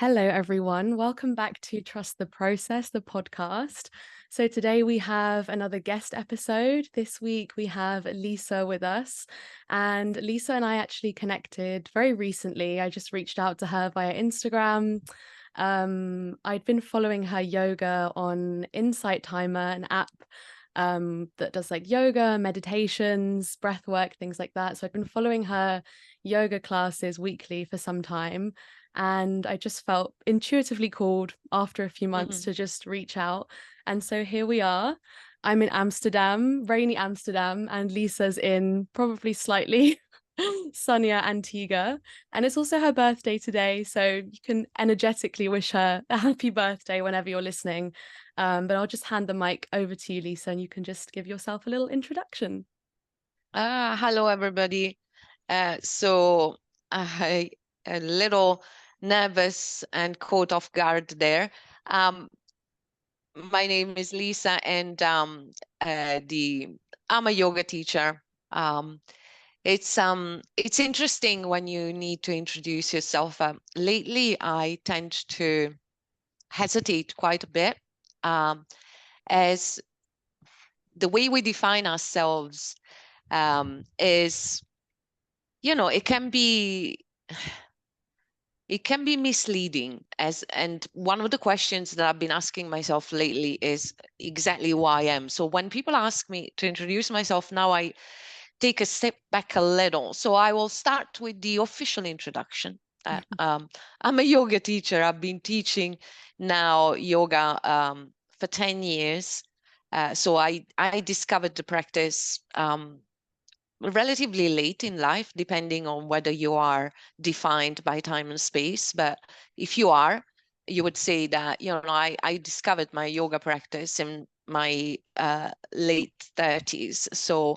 Hello, everyone. Welcome back to Trust the Process, the podcast. So today we have another guest episode. This week we have Lisa with us, and Lisa and I actually connected very recently. I just reached out to her via Instagram. I'd been following her yoga on Insight Timer, an app that does like yoga, meditations, breath work, things like that. So I'd been following her yoga classes weekly for some time. And I just felt intuitively called after a few months to just reach out. And so here we are. I'm in Amsterdam, rainy Amsterdam, and Lisa's in probably slightly sunnier Antigua. And it's also her birthday today. So you can energetically wish her a happy birthday whenever you're listening. But I'll just hand the mic over to you, Lisa, and you can just give yourself a little introduction. Hello, everybody. So I a little nervous and caught off guard there. My name is Lisa, and I'm a yoga teacher. It's interesting when you need to introduce yourself. Lately, I tend to hesitate quite a bit, as the way we define ourselves is, it can be misleading. And one of the questions that I've been asking myself lately is exactly who I am. So when people ask me to introduce myself now, I take a step back a little. So I will start with the official introduction. I'm a yoga teacher. I've been teaching now yoga for 10 years. So I discovered the practice relatively late in life, depending on whether you are defined by time and space. But if you are, you would say that, I discovered my yoga practice in my late 30s. So,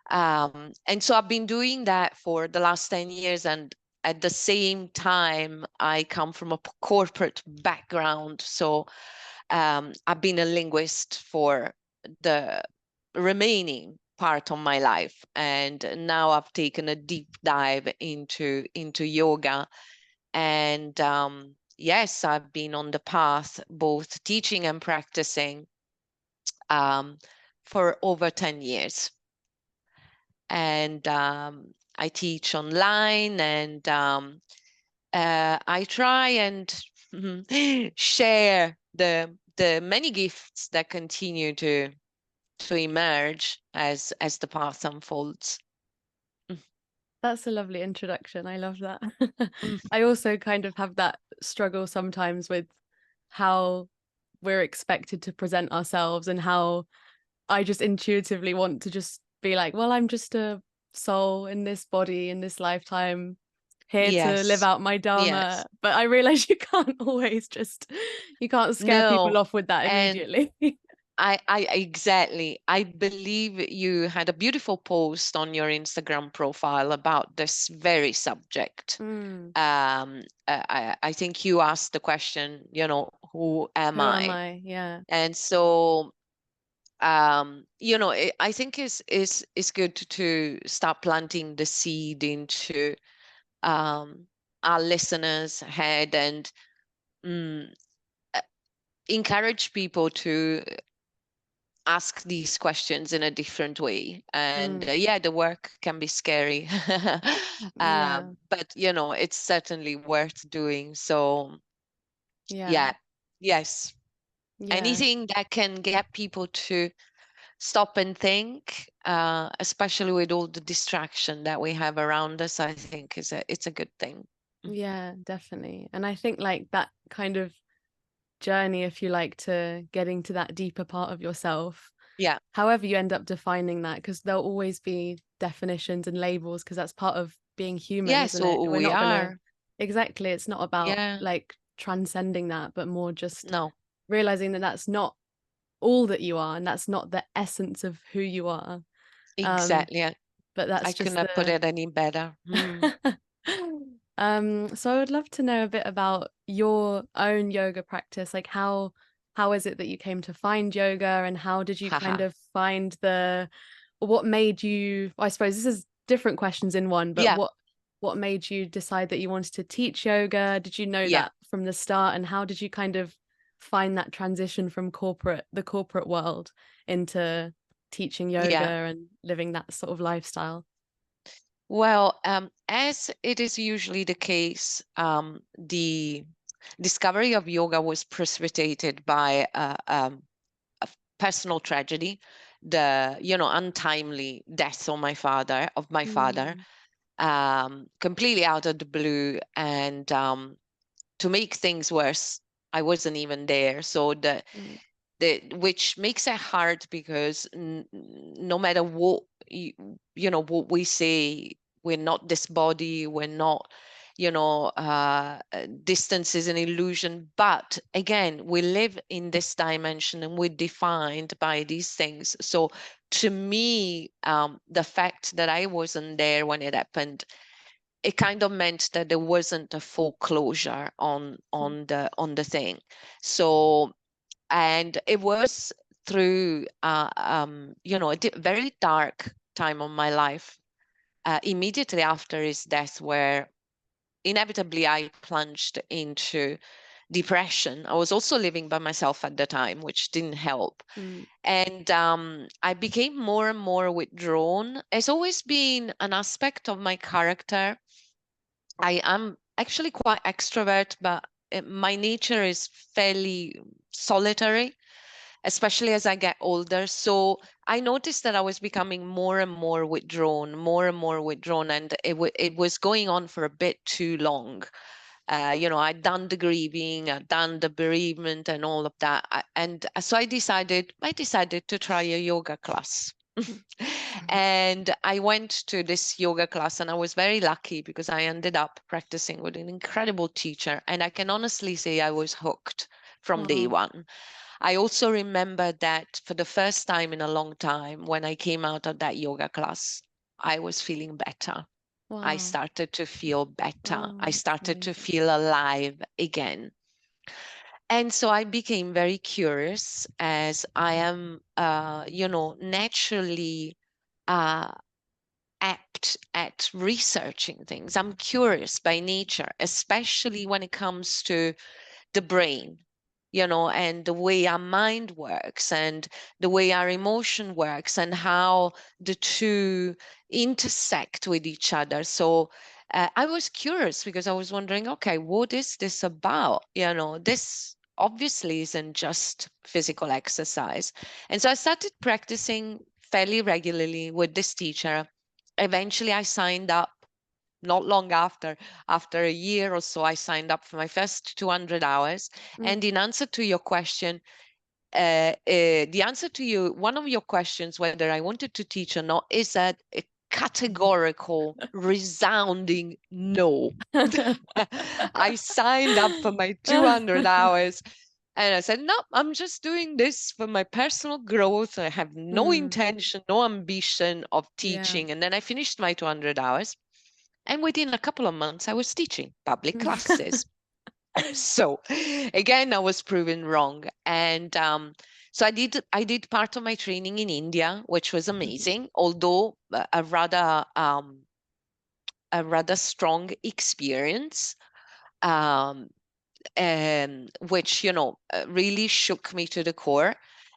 and so I've been doing that for the last 10 years. And at the same time, I come from a corporate background. So I've been a linguist for the remaining part of my life, and now I've taken a deep dive into yoga. And yes, I've been on the path both teaching and practicing for over 10 years. And I teach online, and I try and share the many gifts that continue to emerge as the path unfolds. That's a lovely introduction. I love that. Mm. I also kind of have that struggle sometimes with how we're expected to present ourselves and how I just intuitively want to just be like, well, I'm just a soul in this body in this lifetime here to live Yes, out my yes. dharma. But I realize you can't always you can't scare people No, off with that and immediately. I exactly. I believe you had a beautiful post on your Instagram profile about this very subject. Mm, I think you asked the question, who am who am I? I? Yeah. And so, I think is good to start planting the seed into our listeners' head, and mm, encourage people to ask these questions in a different way. And Mm, yeah, the work can be scary, yeah. but it's certainly worth doing. So Yeah. yeah, yes, Yeah. anything that can get people to stop and think, especially with all the distraction that we have around us, I think it's a good thing. Yeah, definitely. And I think like that kind of journey, if you like, to getting to that deeper part of yourself, Yeah. however you end up defining that, because there'll always be definitions and labels, because that's part of being human, Yes, isn't it? We're we not gonna are. exactly, it's not about Yeah. like transcending that, but more just No, realizing that that's not all that you are and that's not the essence of who you are. Um, exactly. but I that's could just not put the it any better. So I would love to know a bit about your own yoga practice. Like how is it that you came to find yoga, and how did you kind Haha. of find what made you, I suppose this is different questions in one, but Yeah. what made you decide that you wanted to teach yoga? Did you know Yeah. that from the start, and how did you kind of find that transition from the corporate world into teaching yoga Yeah. and living that sort of lifestyle? Well, as it is usually the case, the discovery of yoga was precipitated by a personal tragedy, the untimely death of my father, Mm, completely out of the blue, and to make things worse, I wasn't even there. So mm, which makes it hard because no matter what what we say, we're not this body, we're not, distance is an illusion. But again, we live in this dimension and we're defined by these things. So to me, the fact that I wasn't there when it happened, it kind of meant that there wasn't a full closure on mm, the thing. So, and it was through a very dark time of my life, immediately after his death, where inevitably I plunged into depression. I was also living by myself at the time, which didn't help. mm, And I became more and more withdrawn. It's always been an aspect of my character. I am actually quite extrovert, but my nature is fairly solitary, especially as I get older. So I noticed that I was becoming more and more withdrawn, more and more withdrawn, and it was going on for a bit too long. I'd done the grieving, I'd done the bereavement, and all of that, and so I decided to try a yoga class. mm, And I went to this yoga class, and I was very lucky because I ended up practicing with an incredible teacher. And I can honestly say I was hooked from day wow, one. I also remember that for the first time in a long time, when I came out of that yoga class, I was feeling better. I wow, started to feel better. I oh, that's started to amazing. feel alive again. And so I became very curious, as I am, naturally uh, apt at researching things. I'm curious by nature, especially when it comes to the brain, and the way our mind works and the way our emotion works and how the two intersect with each other. So I was curious because I was wondering, okay, what is this about? This obviously isn't just physical exercise. And so I started practicing fairly regularly with this teacher. Eventually, I signed up not long after a year or so. I signed up for my first 200 hours. Mm, And in answer to your question, the answer to one of your questions, whether I wanted to teach or not, is a categorical, resounding no. I signed up for my 200 hours and I said, no, I'm just doing this for my personal growth. I have no mm, intention, no ambition of yeah. teaching. And then I finished my 200 hours. And within a couple of months, I was teaching public classes. So again, I was proven wrong. And so I did part of my training in India, which was Mhm, amazing, although a rather strong experience. Um, which really shook me to the core.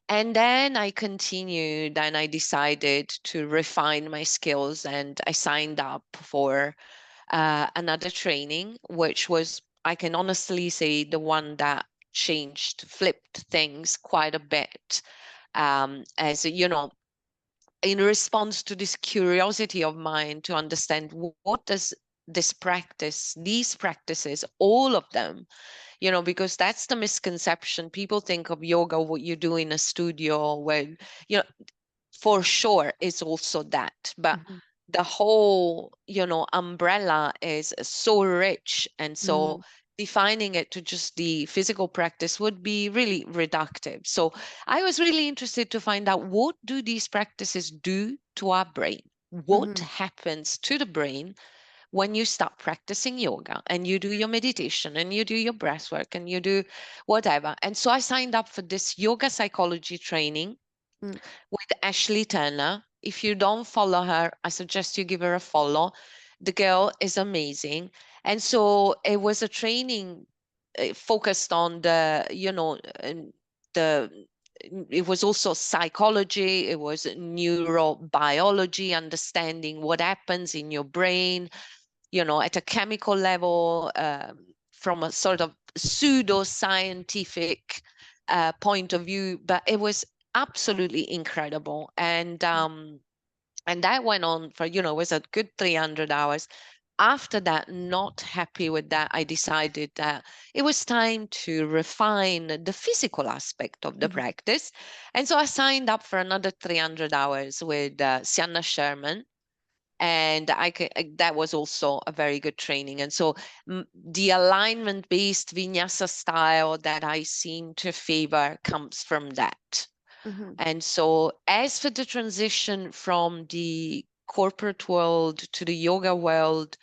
And then I continued and I decided to refine my skills, and I signed up for another training, which was, I can honestly say, the one that flipped things quite a bit. As in response to this curiosity of mine to understand what does these practices, all of them, because that's the misconception. People think of yoga, what you do in a studio, where, you know, for sure is also that. But mhm, the whole, umbrella is so rich. And so mm, defining it to just the physical practice would be really reductive. So I was really interested to find out, what do these practices do to our brain? What mhm, happens to the brain when you start practicing yoga and you do your meditation and you do your breath work and you do whatever? And so I signed up for this yoga psychology training mm, with Ashley Turner. If you don't follow her, I suggest you give her a follow. The girl is amazing. And so it was a training focused on the, the it was also psychology, it was neurobiology, understanding what happens in your brain, at a chemical level, from a sort of pseudo-scientific point of view. But it was absolutely incredible. And that went on for, it was a good 300 hours. After that, not happy with that, I decided that it was time to refine the physical aspect of the Mhm. practice. And so I signed up for another 300 hours with Sienna Sherman. And that was also a very good training. And so the alignment-based vinyasa style that I seem to favor comes from that. Mhm. And so as for the transition from the corporate world to the yoga world,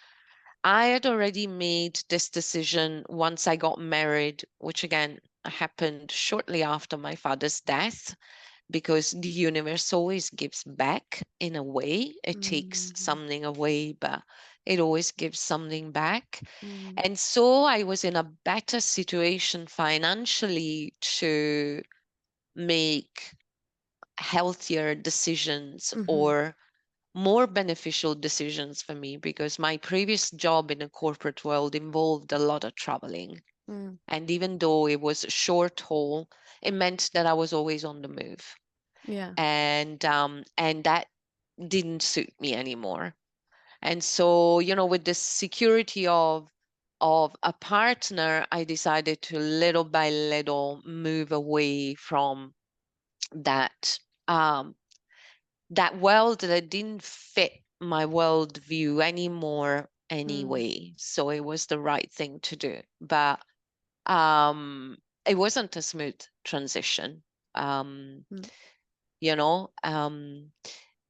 I had already made this decision once I got married, which again happened shortly after my father's death, because the universe always gives back in a way. It takes Mhm. something away, but it always gives something back. Mhm. And so I was in a better situation financially to make healthier decisions Mhm. or more beneficial decisions for me, because my previous job in the corporate world involved a lot of traveling. Mm. And even though it was short haul, it meant that I was always on the move. Yeah. And that didn't suit me anymore. And so, with the security of a partner, I decided to little by little move away from that um, that world that didn't fit my worldview anymore Mm. anyway. So it was the right thing to do. But um, it wasn't a smooth transition. Um, Mm. you know,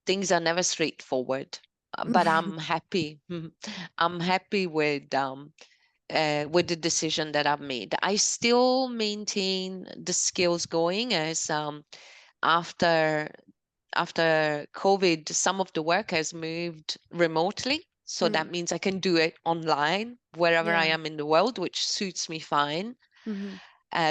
things are never straightforward. But I'm happy. I'm happy with the decision that I've made. I still maintain the skills going, as after after COVID, some of the work has moved remotely. So that Mm. means I can do it online wherever I Yeah. am in the world, which suits me fine. Mhm.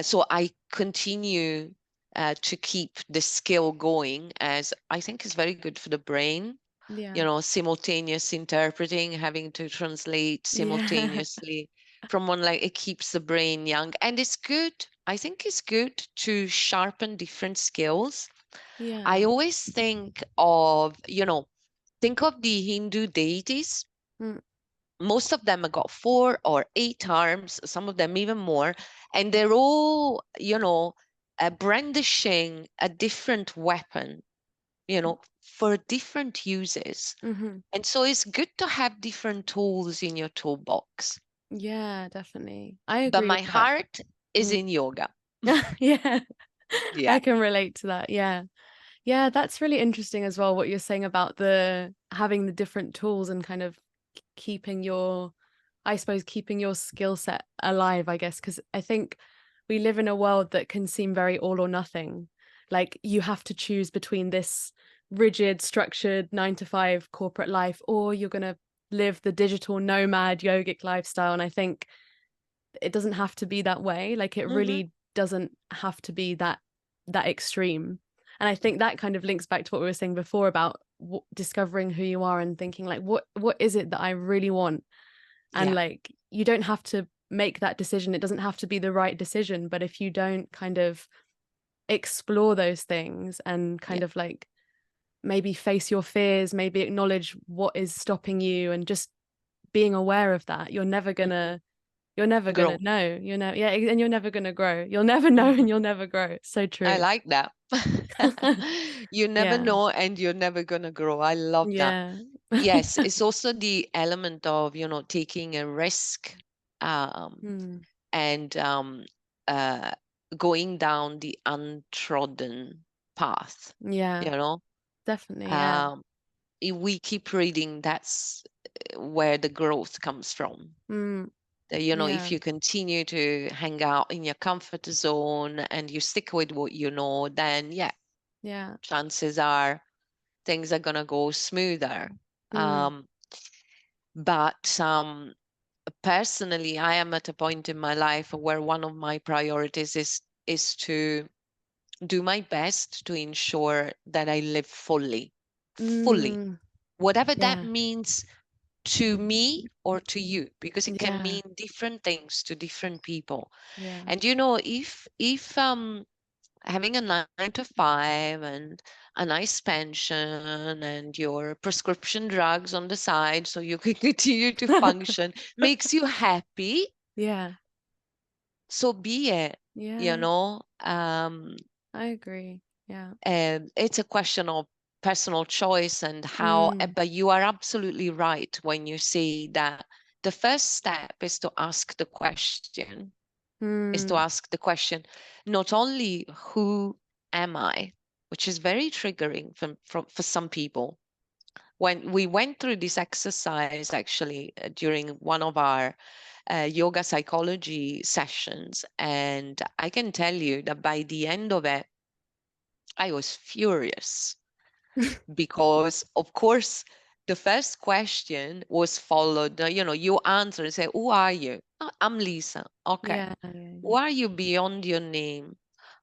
So I continue to keep the skill going, as I think is very good for the brain. Yeah. Simultaneous interpreting, having to translate Yeah. simultaneously from one, like, it keeps the brain young. And it's good. I think it's good to sharpen different skills. I Yeah. always think of the Hindu deities. Mm. Most of them have got 4 or 8 arms, some of them even more, and they're all, brandishing a different weapon, for different uses. Mhm. And so it's good to have different tools in your toolbox. Yeah, definitely. I But agree my with that. heart is Mm. in yoga. Yeah. Yeah. I can relate to that. Yeah. Yeah, that's really interesting as well, what you're saying about the having the different tools and kind of keeping your, I suppose, keeping your skill set alive, I guess, because I think we live in a world that can seem very all or nothing. Like you have to choose between this rigid, structured 9 to 5 corporate life, or you're going to live the digital nomad yogic lifestyle. And I think it doesn't have to be that way. Like it Hmm. really doesn't have to be that extreme. And I think that kind of links back to what we were saying before about discovering who you are and thinking like what is it that I really want? And Yeah. like you don't have to make that decision. It doesn't have to be the right decision, but if you don't kind of explore those things and Yeah. kind of like maybe face your fears, maybe acknowledge what is stopping you and just being aware of that, Mhm. you're never gonna Grow. know, yeah, and you're never gonna grow. You'll never know and Mhm. you'll never grow. So I true. like that. You never Yeah. know and you're never gonna grow. I love that. Yeah. Yes, it's also the element of, taking a risk, um, Mm. and uh, going down the untrodden path, Yeah, you know. definitely. Yeah. Um, if we keep reading, that's where the growth comes from. Mm. If Yeah. you continue to hang out in your comfort zone and you stick with what you know, then yeah, Yeah. chances are things are gonna go smoother. Mm. Um, but personally, I am at a point in my life where one of my priorities is to do my best to ensure that I live fully, Mm, whatever that yeah. means to me or to you, because it can Yeah. mean different things to different people. Yeah. And if having a 9 to 5 and a nice pension and your prescription drugs on the side so you can continue to function makes you happy, Yeah. so be it, you Yeah. know. I agree. Yeah. And it's a question of personal choice and how, Mm. but you are absolutely right when you say that the first step is to ask the question, Mm. not only who am I, which is very triggering for some people. When we went through this exercise, actually, during one of our yoga psychology sessions, and I can tell you that by the end of it, I was furious because, of course, the first question was followed, you answer and say, "Who are you?" "Oh, I'm Lisa." "Okay. Yeah. Yeah. Who are you beyond your name?"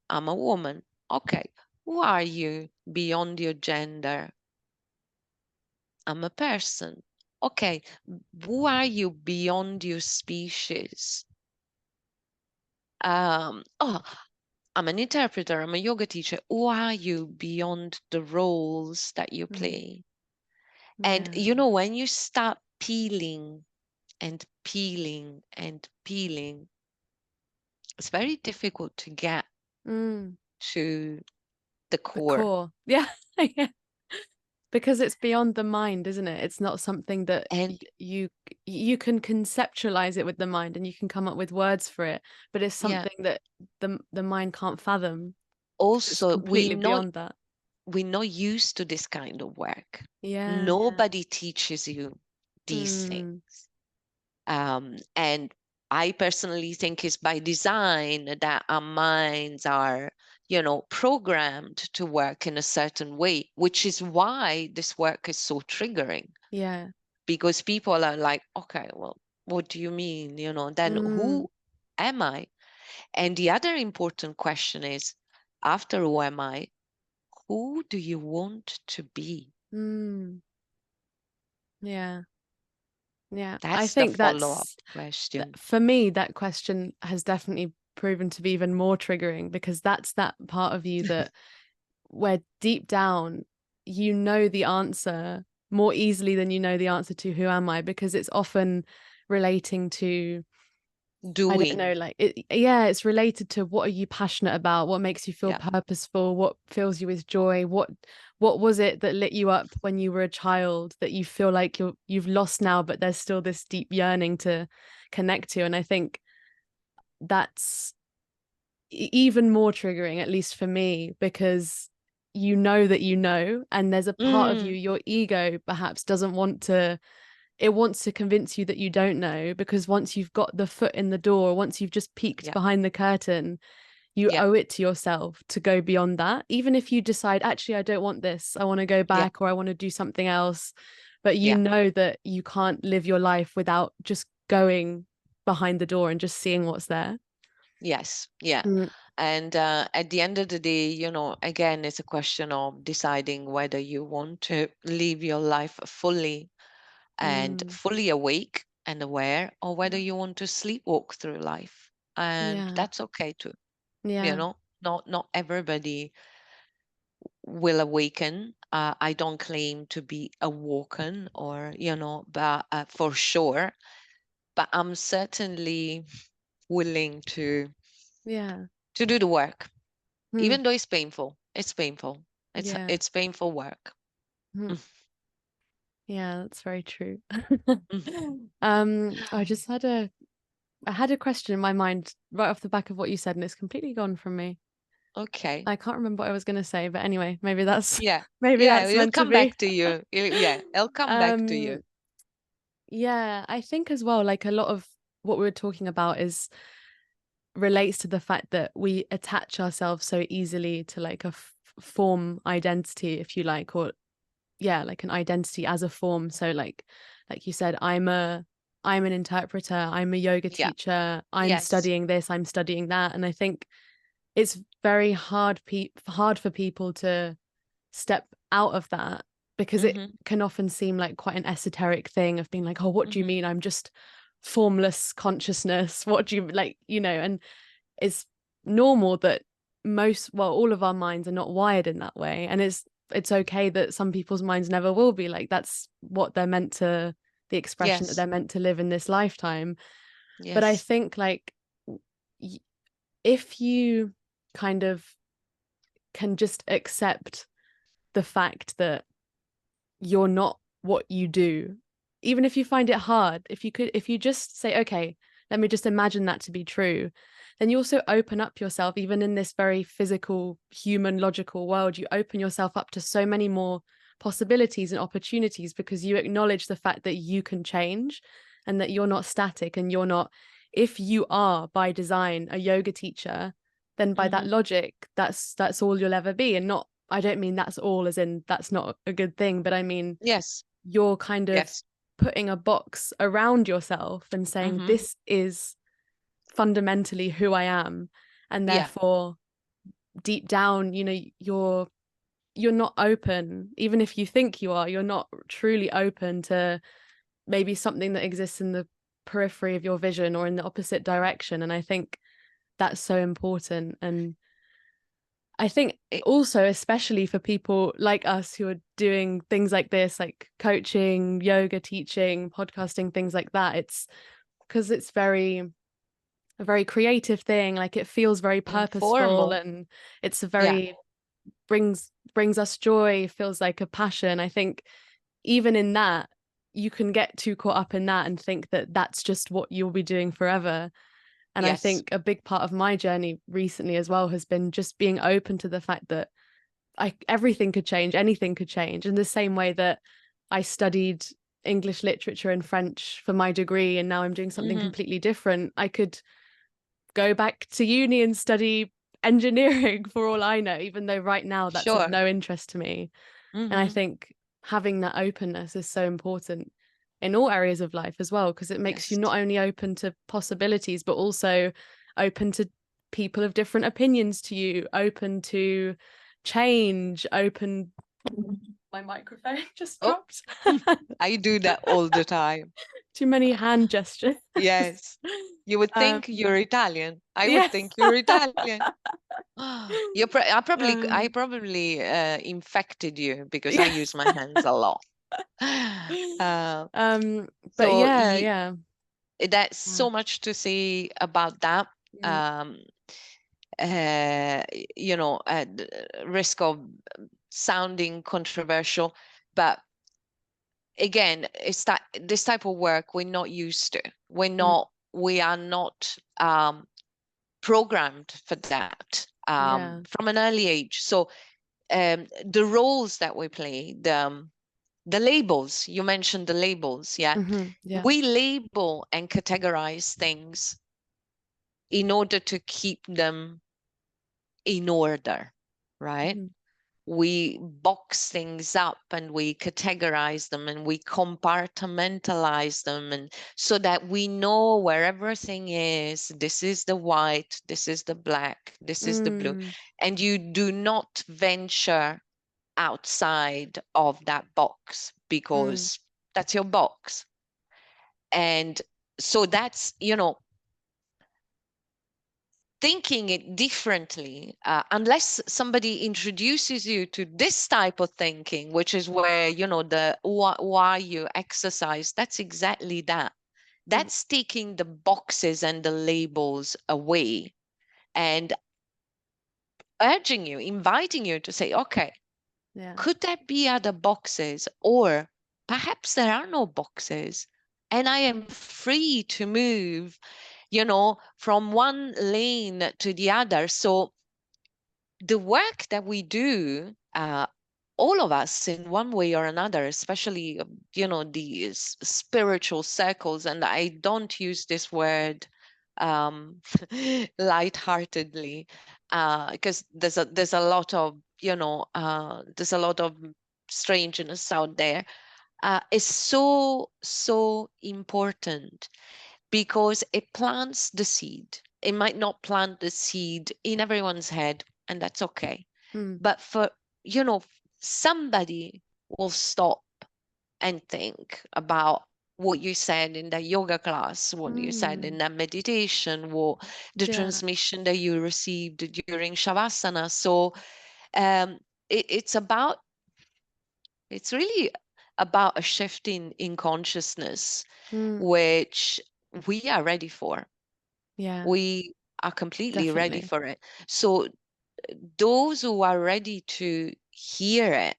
"I'm a woman." "Okay. Who are you beyond your gender?" "I'm a person." "Okay. Who are you beyond your species?" "Oh, I'm an interpreter. I'm a yoga teacher." "Who are you beyond the roles that you Mm. play?" And Yeah. when you start peeling and peeling and peeling, it's very difficult to get Mm. to the The core. core. Yeah. Yeah. Because it's beyond the mind, isn't it? It's not something that And you can conceptualize it with the mind and you can come up with words for it, but it's yeah, something that the mind can't fathom because it's also completely beyond that. we're not used to this kind of work. Yeah. Nobody teaches you these things. Mm. And I personally think it's by design that our minds are, programmed to work in a certain way, which is why this work is so triggering, Yeah. because people are like, okay, well, what do you mean? Then Mm. who am I? And the other important question is, after who am I, who do you want to be? Mm. Yeah. Yeah. I That's the think follow-up that's question. for me, that question has definitely proven to be even more triggering because that's that part of you that where deep down you know the answer more easily than you know the answer to who am I, because it's often relating to, I don't know, Doing. like yeah, it's related to what are you passionate about, what makes you feel Yeah. purposeful, what fills you with joy, what was it that lit you up when you were a child that you feel like you've lost now, but there's still this deep yearning to connect to. And I think that's even more triggering, at least for me, because you know that you know, and there's a part of you, Mm, your ego perhaps doesn't want to, it wants to convince you that you don't know, because once you've got the foot in the door, once you've just peeked yeah. behind the curtain, you Yeah. owe it to yourself to go beyond that. Even if you decide, actually, I don't want this, I want to go Yeah. back or I want to do something else, but you Yeah. know that you can't live your life without just going behind the door and just seeing what's there. Yes. Yeah. Mm. And at the end of the day, again, it's a question of deciding whether you want to live your life fully and Mm. fully awake and aware, or whether Yeah. you want to sleepwalk through life. And Yeah. that's okay too. Yeah. Not everybody will awaken. I don't claim to be awoken or, but for sure. But I'm certainly willing Yeah. to do the work, Hmm. even though it's painful. It's painful. It's Yeah. it's painful work. Hmm. Yeah, that's very true. Mm, I just had a question in my mind right off the back of what you said, and it's completely gone from me. okay. I can't remember what I was going to say, but anyway, maybe that's Yeah. maybe Yeah, that's it'll meant to come be. back to you. Yeah, it'll come back to you. Um, yeah, I think as well, like a lot of what we were talking about is relates to the fact that we attach ourselves so easily to like a form identity, if you like, or yeah, like an identity as a form. So like you said, I'm an interpreter, I'm a yoga Yeah. teacher, I'm Yes. studying this, I'm studying that. And I think it's very hard for people to step out of that, because it Mm-hmm. can often seem like quite an esoteric thing of being like, oh, what do you Mm-hmm. mean I'm just formless consciousness? What do you like, and it's normal that all of our minds are not wired in that way. And it's okay that some people's minds never will be. Like, that's what they're meant to, the expression that Yes. they're meant to live in this lifetime. But I Yes. think, like, if you kind of can just accept the fact that you're not what you do, even if you find it hard, if you just say, okay, let me just imagine that to be true, then you also open up yourself. Even in this very physical, human, logical world, you open yourself up to so many more possibilities and opportunities, because you acknowledge the fact that you can change and that you're not static, and you're not, if you are by design a yoga teacher, then by that Mm-hmm. logic, that's all you'll ever be. And not, I don't mean that's all as in that's not a good thing, but I mean Yes. you're kind of Yes. putting a box around yourself and saying, Mm-hmm. this is fundamentally who I am. And Yeah. therefore, deep down, you're not open. Even if you think you are, you're not truly open to maybe something that exists in the periphery of your vision or in the opposite direction. And I think that's so important. And I think It, also, especially for people like us who are doing things like this, like coaching, yoga teaching, podcasting, things like that, it's because it's a very creative thing. Like, it feels very purposeful, informal. and it's a Yeah. very brings us joy, feels like a passion. I think even in that, you can get too caught up in that and think that that's just what you'll be doing forever. And I Yes. think a big part of my journey recently as well has been just being open to the fact that everything could change, anything could change. In the same way that I studied English literature and French for my degree, and now I'm doing something Mm-hmm. completely different. I could go back to uni and study engineering for all I know, even though right now that's of Sure. no interest to me. And I Mm-hmm. think having that openness is so important in all areas of life as well, because it makes you Yes. not only open to possibilities, but also open to people of different opinions to you, open to change, open. My microphone just Oh, dropped. I do that all the time. Too many hand gestures. Yes. You would um, think you're Italian. I would yeah. think you're Italian. I um, probably infected you because I yeah. use my hands a lot. Uh, um, but so yeah, yeah. that's Yeah. so much to say about that. Mm, Um, Risk of sounding controversial, but again, it's that this type of work we're not used to. mm, We are not programmed for that yeah. from an early age. So the roles that we play, the labels, you mentioned the labels, yeah. Yeah. We label and categorize things in order to keep them in order, right? Hmm. We box things up and we categorize them and we compartmentalize them, and so that we know where everything is. This is the white, this is the black, this is the blue, Mm, and you do not venture outside of that box mm, because that's your box. And so that's, thinking it differently, unless somebody introduces you to this type of thinking, which is where, the why you exercise, that's exactly that. mm, That's taking the boxes and the labels away and urging you, inviting you to say, okay, yeah. could there be other boxes? Or perhaps there are no boxes and I am free to move, from one lane to the other. So the work that we do, all of us in one way or another, especially, these spiritual circles, and I don't use this word lightheartedly, because there's a lot of, there's a lot of strangeness out there. is so, so important because it plants the seed. It might not plant the seed in everyone's head, and that's okay. Mm. But for, somebody will stop and think about what you said in that yoga class, what you said in Mm. that meditation, what the Yeah. transmission that you received during Shavasana. So um, it's about, it's really about a shift in consciousness, Mm. which we are ready for. Yeah, We are completely ready definitely. for it. So those who are ready to hear it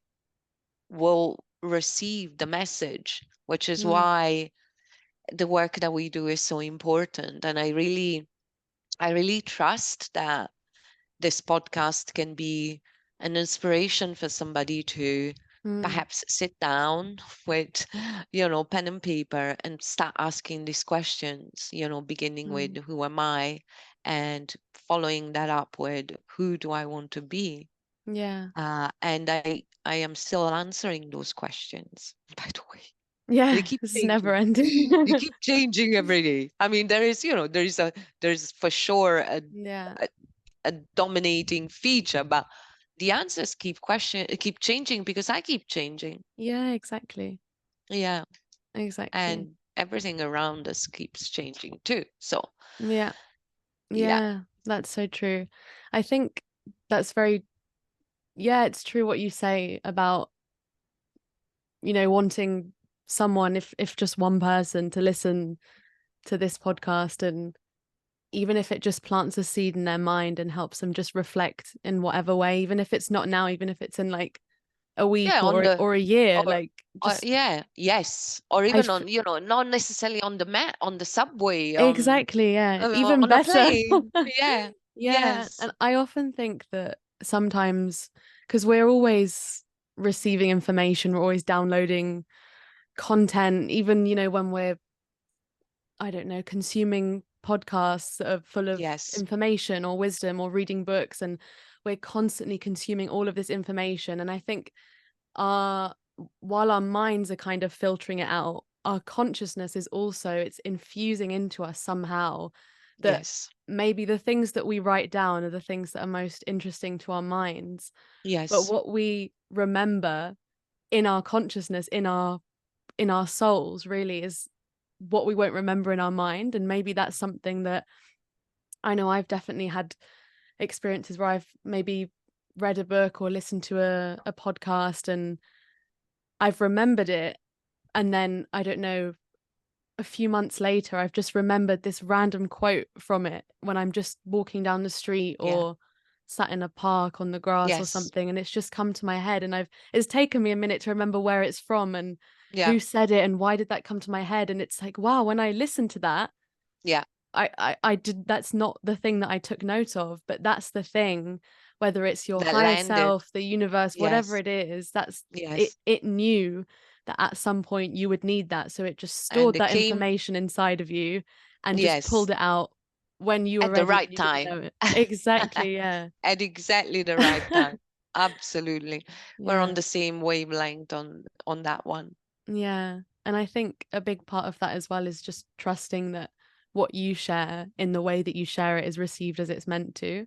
will receive the message, which is Mm. why the work that we do is so important. And I really trust that this podcast can be an inspiration for somebody to Mm. perhaps sit down with, pen and paper and start asking these questions, beginning with Mm. who am I, and following that up with who do I want to be. Yeah. And I am still answering those questions, by the way. They Yeah, keep it's never changing. ending. They keep changing every day. I mean, there's for sure Yeah. a, a dominating feature, but the answers keep changing because I keep changing. Yeah, exactly. Yeah. Exactly. And everything around us keeps changing too. So Yeah. yeah. Yeah, that's so true. I think that's very, yeah, it's true what you say about, wanting someone, if just one person to listen to this podcast, and even if it just plants a seed in their mind and helps them just reflect in whatever way, even if it's not now, even if it's in like a Yeah, week on or the a year, or like just yeah, yes. Or I even f- on, not necessarily on the mat, on the subway, exactly, yeah, even on a better. plane. Yeah. Yeah, Yes. and I often think that sometimes, because we're always receiving information, we're always downloading content, even, when we're, I don't know, consuming podcasts that are full of Yes. information or wisdom or reading books, and we're constantly consuming all of this information. And I think our while our minds are kind of filtering it out, our consciousness is also, it's infusing into us somehow that Yes. maybe the things that we write down are the things that are most interesting to our minds, but Yes. what we remember in our consciousness, in our souls, really is what we won't remember in our mind. And maybe that's something that I know I've definitely had experiences where I've maybe read a book or listened to a podcast, and I've remembered it, and then I don't know, a few months later I've just remembered this random quote from it when I'm just walking down the street Yeah. or sat in a park on the grass or Yes. something, and it's just come to my head, and it's taken me a minute to remember where it's from and Yeah. who said it and why did that come to my head. And it's like, wow, when I listen to that, Yeah. I did, that's not the thing that I took note of, but that's the thing, whether it's your That higher landed. self, the universe, whatever Yes. it is, that's it. Yes. It knew that at some point you would need that, so it just And stored it that came, information inside of you and just yes, pulled it out when you were at the ready and right you didn't time. know it. Exactly, yeah. At exactly the right time. Absolutely. We're on Yeah. the same wavelength on that one. Yeah. And I think a big part of that as well is just trusting that what you share in the way that you share it is received as it's meant to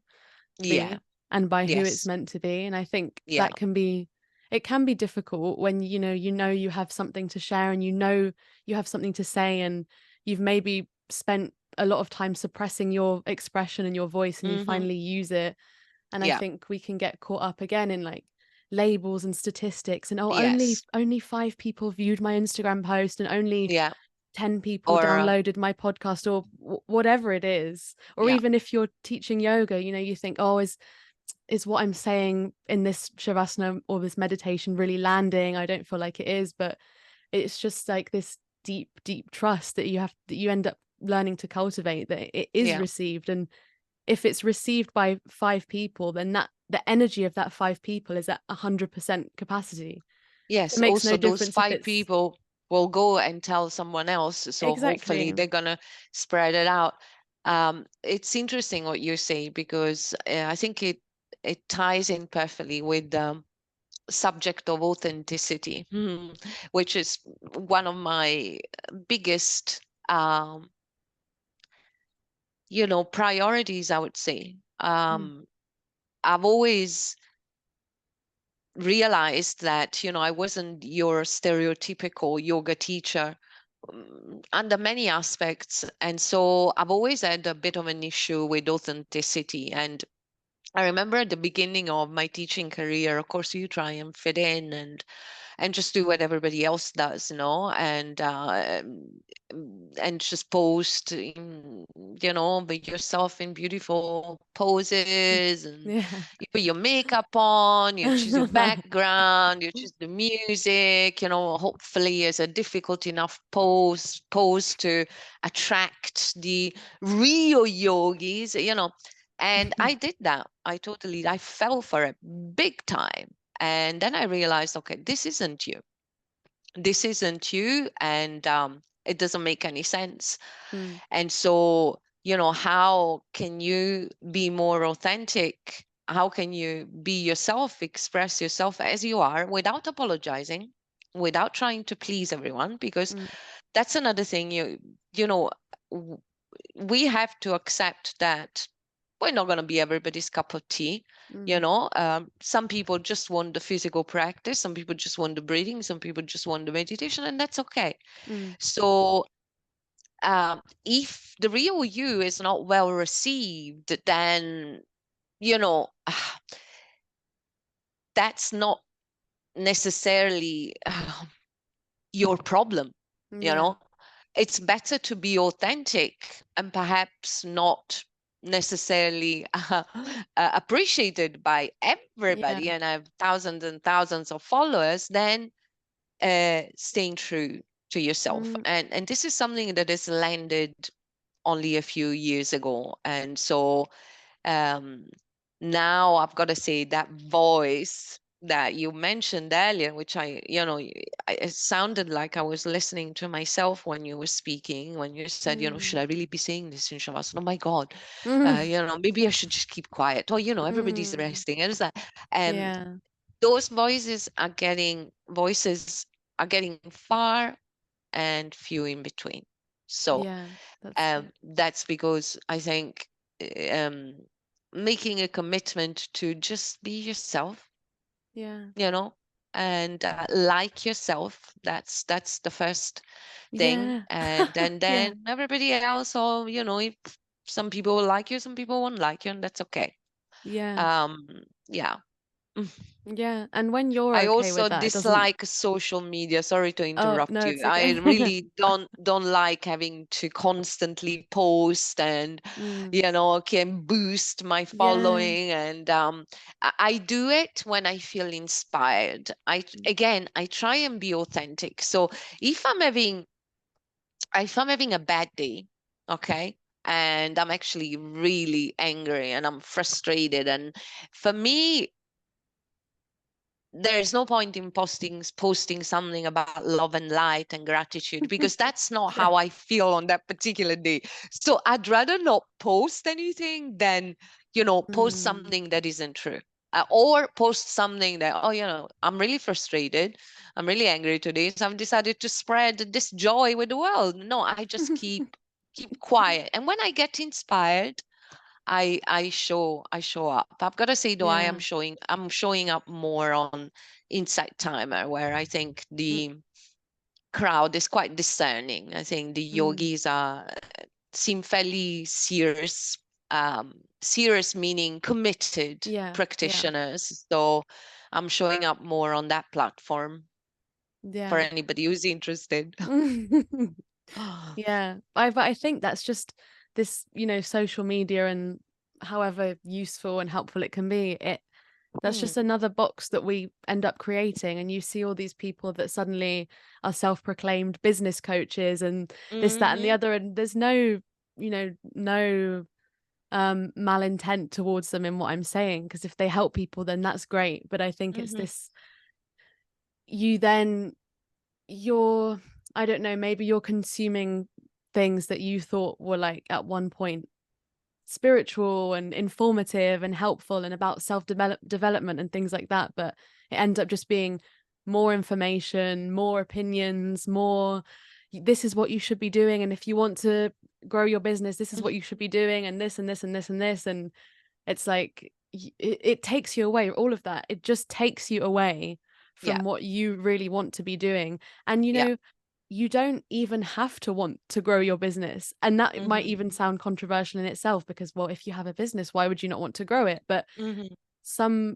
Yeah. be and by who it's Yes. meant to be. And I think Yeah. that can be, it can be difficult when you have something to share, and you have something to say, and you've maybe spent a lot of time suppressing your expression and your voice, and you Mm-hmm. finally use it. And I Yeah. think we can get caught up again in like labels and statistics, and oh, only Yes. only 5 people viewed my Instagram post, and only Yeah. 10 people Or downloaded my podcast, or whatever it is. Or yeah. even if you're teaching yoga, you think, oh, is what I'm saying in this shavasana or this meditation really landing? I don't feel like it is, but it's just like this deep, deep trust that you end up learning to cultivate, that it is Yeah. received. And if it's received by 5 people, then that the energy of that 5 people is at 100% capacity. So it Yes. makes no Also, those difference if five it's people will go and tell someone else. So hopefully exactly. they're gonna spread it out. It's interesting what you say because I think it ties in perfectly with subject of authenticity, which is one of my biggest, priorities, I would say. Mm, I've always realized that, I wasn't your stereotypical yoga teacher, under many aspects. And so I've always had a bit of an issue with authenticity. And I remember at the beginning of my teaching career, of course, you try and fit in and just do what everybody else does, and just post, with yourself in beautiful poses, and yeah. you put your makeup on, you choose your background, you choose the music, hopefully it's a difficult enough pose to attract the real yogis, and I did that. I fell for it big time. And then I realized, okay, this isn't you. This isn't you. And it doesn't make any sense. Mm, And so, how can you be more authentic? How can you be yourself, express yourself as you are without apologizing, without trying to please everyone? Because mm, that's another thing, you know, w- we have to accept that we're not going to be everybody's cup of tea. mm, Some people just want the physical practice, some people just want the breathing, some people just want the meditation, and that's okay. mm, So if the real you is not well received, then you know that's not necessarily your problem. you yeah. know it's better to be authentic and perhaps not necessarily appreciated by Yeah. everybody and have thousands and thousands of followers than staying true to yourself. Mm, And this is something that has landed only a few years ago. And so um, now I've got to say that voice that you mentioned earlier, which it sounded like I was listening to myself when you were speaking, when you said, should mm, I really be saying this in Shavasana? Oh my God, mm, maybe I should just keep quiet. Or, everybody's mm, resting. And it's like, um, yeah. those voices are getting far and few in between. So Yeah. That's it. that's because I think um, making a commitment to just be yourself, Yeah. you know, and like yourself. That's the first thing, Yeah. and then Yeah. everybody else, or if some people will like you, some people won't like you, and that's okay. Yeah. Um, yeah. Yeah. And when you're I okay also with that, it doesn't. dislike social media. Sorry to Oh, interrupt no, you. it's I okay. really don't like having to constantly post and, Mm, can boost my yeah. following. And I do it when I feel inspired. I try and be authentic. So if I'm having a bad day, okay, and I'm actually really angry and I'm frustrated, and for me, there is no point in posting something about love and light and gratitude, because that's not Yeah. how I feel on that particular day. So I'd rather not post anything than post Mm, something that isn't true, or post something that, oh, I'm really frustrated, I'm really angry today, so I've decided to spread this joy with the world. No, I just keep quiet, and when I get inspired, I show up. I've got to say though, yeah. I'm showing up more on Insight Timer, where I think Mm, the crowd is quite discerning. I think the mm, yogis seem fairly serious. Serious meaning committed yeah. Yeah. practitioners. So I'm showing up more on that platform for Yeah. anybody who's interested. Yeah. But I think that's just this, social media and however useful and helpful it can be, that's Mm, just another box that we end up creating. And you see all these people that suddenly are self-proclaimed business coaches and this, that, and the hmm other. And there's no malintent towards them in what I'm saying, because if they help people, then that's great. But I think it's hmm this, you then you're, I don't know, maybe you're consuming things that you thought were like at one point spiritual and informative and helpful and about development and things like that, but it ends up just being more information, more opinions, more this is what you should be doing, and if you want to grow your business, this is what you should be doing, and this and this and this and this. And it's like it takes you away, all of that, it just takes you away Yeah. from what you really want to be doing. And Yeah. you don't even have to want to grow your business. And that might Mm-hmm. even sound controversial in itself, because, well, if you have a business, why would you not want to grow it? But Mm-hmm. some,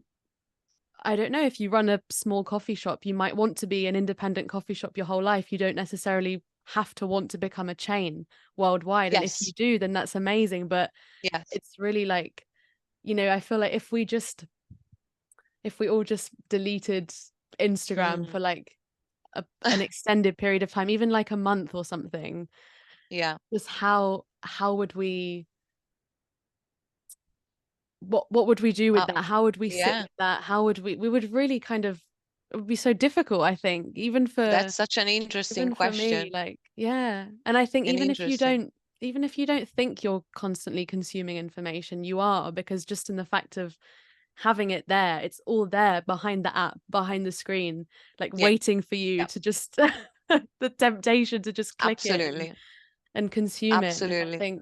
I don't know, if you run a small coffee shop, you might want to be an independent coffee shop your whole life. You don't necessarily have to want to become a chain worldwide. And if you Yes. do, then that's amazing. But Yes. it's really like, I feel like if we all just deleted Instagram Mm. for like an extended period of time, even like a month or something, Yeah. just how would we, what would we do with Uh, that? How would we sit yeah. with that? How would we would really kind of, it would be so difficult, I think, That's such an interesting even for me, question. like, yeah. And I think And interesting. even if you don't think you're constantly consuming information, you are, because just in the fact of having it there, it's all there behind the app, behind the screen, like Yeah. waiting for you Yeah. to just the temptation to just click it Absolutely. and consume it. And I Absolutely. think,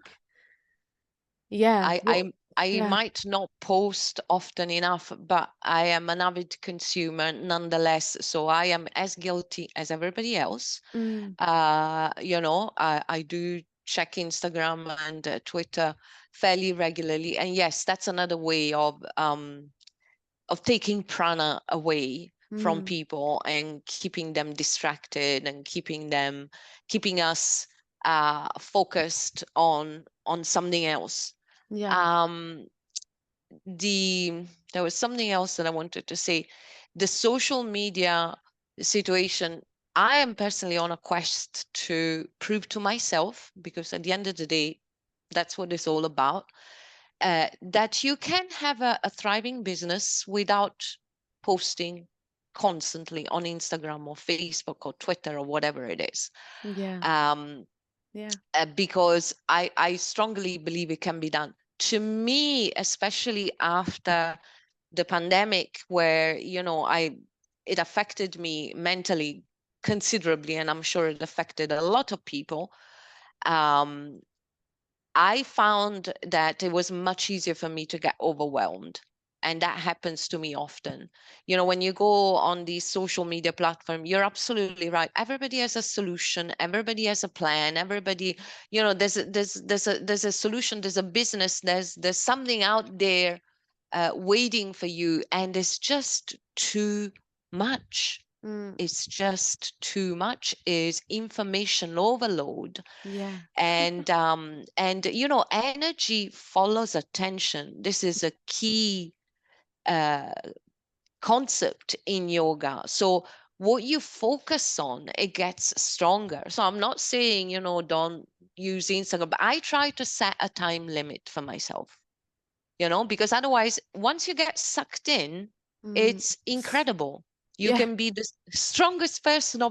yeah, I what, I I yeah. might not post often enough, but I am an avid consumer nonetheless. So I am as guilty as everybody else. Mm, I do check Instagram and Twitter fairly regularly. And yes, that's another way of taking prana away from mm, people and keeping them distracted and keeping us focused on something else. yeah. um there was something else that I wanted to say. The social media situation, I am personally on a quest to prove to myself, because at the end of the day, that's what it's all about, that you can have a thriving business without posting constantly on Instagram or Facebook or Twitter or whatever it is. Yeah. Um, Yeah. because I strongly believe it can be done. To me, especially after the pandemic, where it affected me mentally considerably, and I'm sure it affected a lot of people. um, I found that it was much easier for me to get overwhelmed. And that happens to me often. When you go on these social media platform, you're absolutely right. Everybody has a solution. Everybody has a plan. Everybody, there's a solution. There's a business. There's something out there waiting for you, and it's just too much. Mm, It's just too much. Is information overload. yeah. And energy follows attention. This is a key uh, concept in yoga. So what you focus on, it gets stronger. So I'm not saying, don't use Instagram, but I try to set a time limit for myself, because otherwise, once you get sucked in, Mm, it's incredible. You yeah. can be the strongest person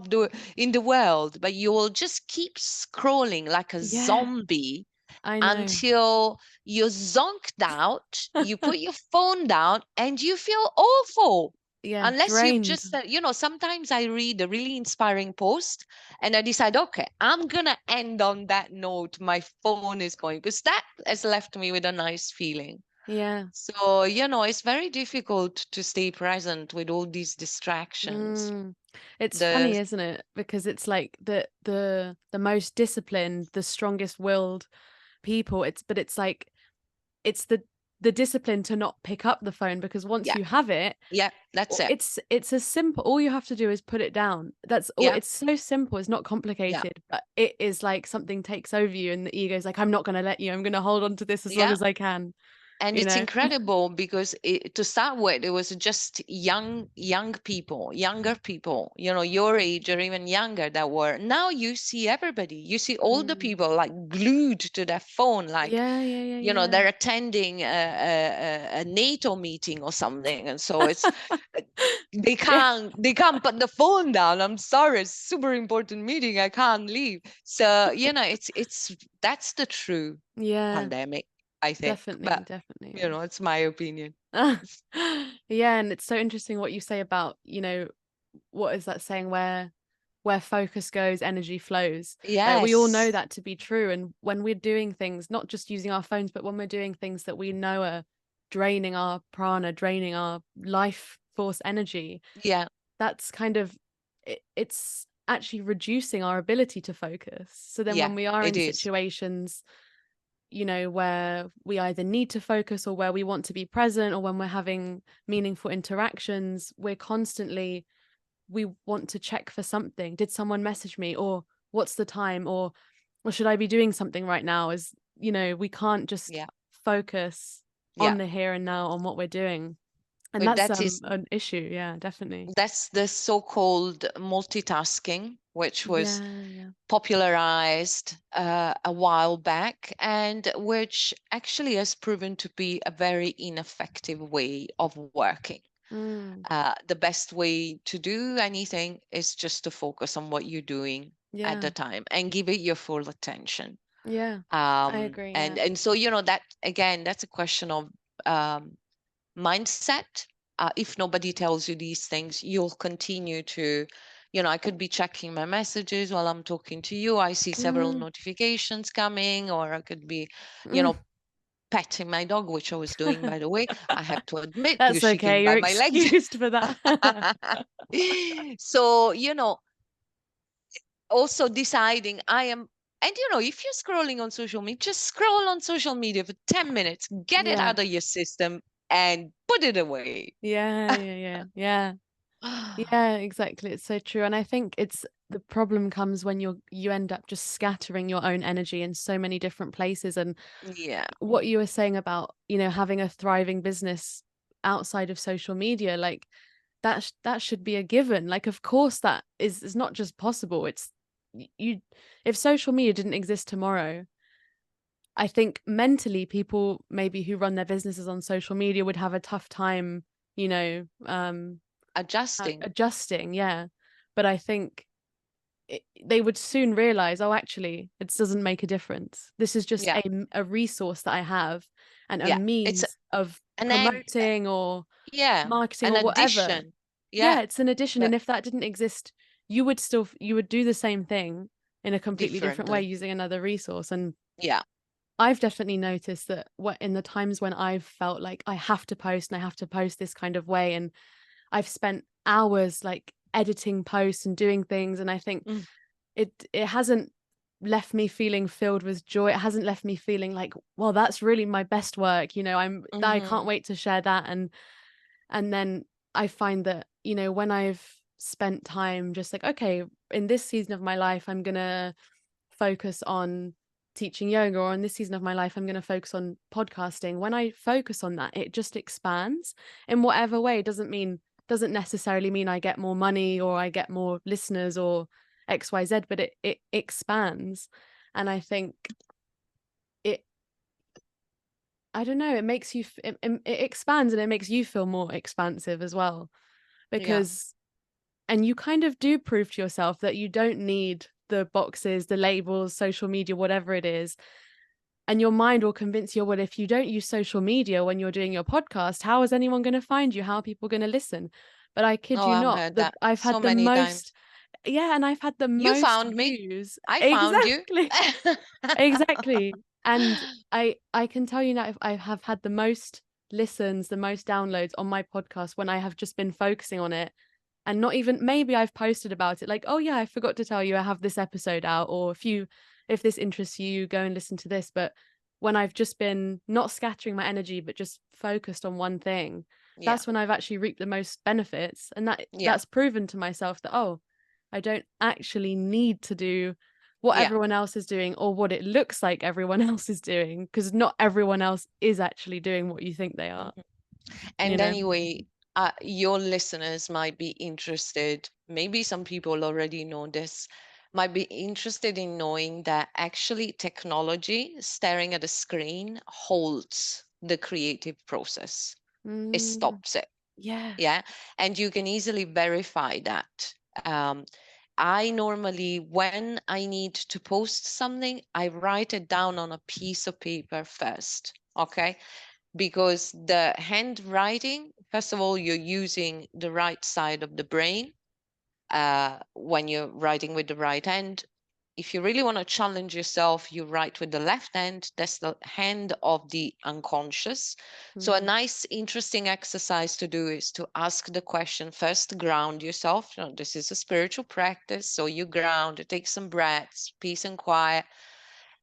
in the world, but you will just keep scrolling like a Yeah. zombie I know. until you're zonked out, you put your phone down, and you feel awful. Yeah. Unless you've Drained. just, sometimes I read a really inspiring post and I decide, okay, I'm going to end on that note. My phone is going, because that has left me with a nice feeling. Yeah. So, it's very difficult to stay present with all these distractions. Mm. It's The funny, isn't it? Because it's like the most disciplined, the strongest willed people. It's like it's the discipline to not pick up the phone, because once Yeah, you have it, yeah, that's it. it's as simple. All you have to do is put it down. That's all. Yeah, It's so simple. It's not yeah, complicated, but it is like something takes over you, and the ego's like, I'm not going to let you. I'm going to hold on to this as long yeah. as I can. And You it's know? incredible because to start with, it was just young people, younger people, your age or even younger, that were. Now you see everybody. You see older Mm. people like glued to their phone, like, Yeah, yeah, yeah, they're attending a NATO meeting or something, and so it's they yeah, can't put the phone down. I'm sorry, it's super important meeting. I can't leave. So it's that's the true yeah. pandemic. I think. Definitely, But, definitely. it's my opinion. Yeah, and it's so interesting what you say about, what is that saying where focus goes, energy flows. Like we all know Yes. that to be true. And when we're doing things, not just using our phones, but when we're doing things that we know are draining our prana, draining our life force energy, Yeah. that's kind of it's actually reducing our ability to focus. So then Yeah, when we are it in is. situations, where we either need to focus or where we want to be present, or when we're having meaningful interactions, we want to check for something. Did someone message me? Or what's the time? Or should I be doing something right now? We can't just Yeah. focus Yeah. on the here and now on what we're doing. And But that's that is an issue. Yeah, definitely. that's the so-called multitasking, which was Yeah, yeah. popularized a while back, and which actually has proven to be a very ineffective way of working. Mm, The best way to do anything is just to focus on what you're doing at yeah. the time and give it your full attention. Yeah. I agree. And Yeah. and so that again, that's a question of um, mindset. If nobody tells you these things, you'll continue to, I could be checking my messages while I'm talking to you. I see several Mm, notifications coming, or I could be, you mm. know, petting my dog, which I was doing, by the way. I have to admit, That's because she came okay. by You're my legs. excused for that. So, also deciding I am, and if you're scrolling on social media, just scroll on social media for 10 minutes, get it Yeah. out of your system and put it away. Yeah, yeah, yeah. Yeah. Yeah, exactly. It's so true. And I think it's the problem comes when you end up just scattering your own energy in so many different places. And Yeah, what you were saying about, having a thriving business outside of social media, like that should be a given. Like, of course, that is not just possible. It's you if social media didn't exist tomorrow, I think mentally people maybe who run their businesses on social media would have a tough time, you know, adjusting. adjusting. Yeah. But I think they would soon realize, oh, actually, it doesn't make a difference. This is just Yeah, a resource that I have and a yeah. It's means of an ed, promoting or yeah, marketing an or whatever. addition. Yeah, Yeah, it's an addition. And but if that didn't exist, you would do the same thing in a completely different way differently. using another resource. And Yeah. I've definitely noticed that what in the times when I've felt like I have to post and I have to post this kind of way, and I've spent hours like editing posts and doing things, and I think Mm, it hasn't left me feeling filled with joy. It hasn't left me feeling like, well, that's really my best work. I can't mhm. wait to share that. And then I find that, when I've spent time just like, okay, in this season of my life, I'm gonna focus on teaching yoga, or in this season of my life I'm going to focus on podcasting. When I focus on that, it just expands in whatever way. It doesn't necessarily mean I get more money or I get more listeners or XYZ, but it expands. And I think it I don't know, it makes you it expands and it makes you feel more expansive as well, Yeah. because and you kind of do prove to yourself that you don't need the boxes, the labels, social media, whatever it is. And your mind will convince you, well, if you don't use social media when you're doing your podcast, how is anyone going to find you? How are people going to listen? But I kid Oh, you I've not, heard that I've so had the many most, times. yeah, and I've had the You most found me. views. I found you. Exactly. Exactly. And I can tell you now, if I have had the most listens, the most downloads on my podcast when I have just been focusing on it, and not even, maybe I've posted about it like, oh yeah, I forgot to tell you I have this episode out, or if this interests you, go and listen to this. But when I've just been not scattering my energy but just focused on one thing, Yeah. that's when I've actually reaped the most benefits. And Yeah. that's proven to myself that, oh, I don't actually need to do what Yeah. everyone else is doing or what it looks like everyone else is doing, because not everyone else is actually doing what you think they are, Mhm. you And know? anyway, your listeners might be interested, maybe some people already know this, might be interested in knowing that actually technology, staring at a screen, holds the creative process. It Mm, stops it. yeah. Yeah. And you can easily verify that. Um, I normally, when I need to post something, I write it down on a piece of paper first. Okay, because the handwriting, first of all, you're using the right side of the brain when you're writing with the right hand. If you really want to challenge yourself, you write with the left hand. That's the hand of the unconscious. So a Mm, nice, interesting exercise to do is to ask the question first, ground yourself. You know, this is a spiritual practice. So you ground, you take some breaths, peace and quiet,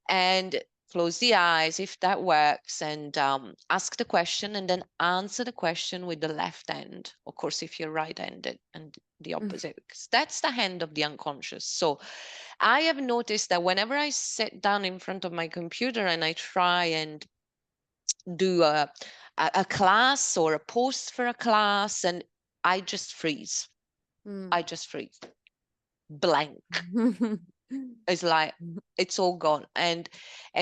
and close the eyes if that works, and ask the question and then answer the question with the left hand, of course if you're right-handed, and the mm, opposite, because that's the hand of the unconscious. So I have noticed that whenever I sit down in front of my computer and I try and do a class or a post for a class, and I just freeze. mm. I just freeze, blank. It's like it's all gone. And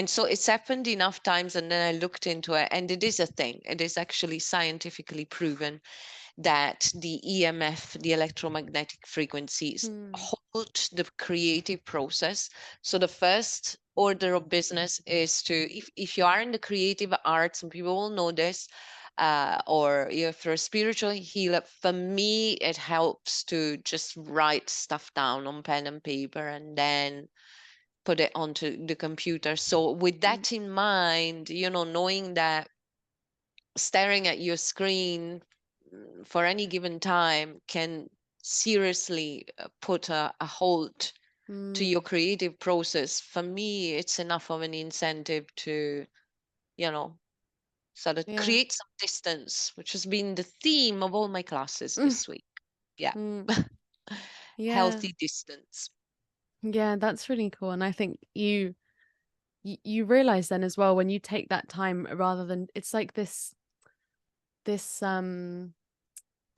so it's happened enough times, and then I looked into it, and it is a thing. It is actually scientifically proven that the EMF, the electromagnetic frequencies, Mm, hold the creative process. So the first order of business is to, if you are in the creative arts, and people will know this, or if you're a spiritual healer, for me, it helps to just write stuff down on pen and paper and then put it onto the computer. So with mm, that in mind, knowing that staring at your screen for any given time can seriously put a halt to your mm. creative process, for me, it's enough of an incentive to, you know, sort of Yeah. create some distance, which has been the theme of all my classes Mm, this week. Yeah. mm. Yeah. Healthy distance. Yeah, that's really cool. And I think you realize then as well when you take that time rather than it's like this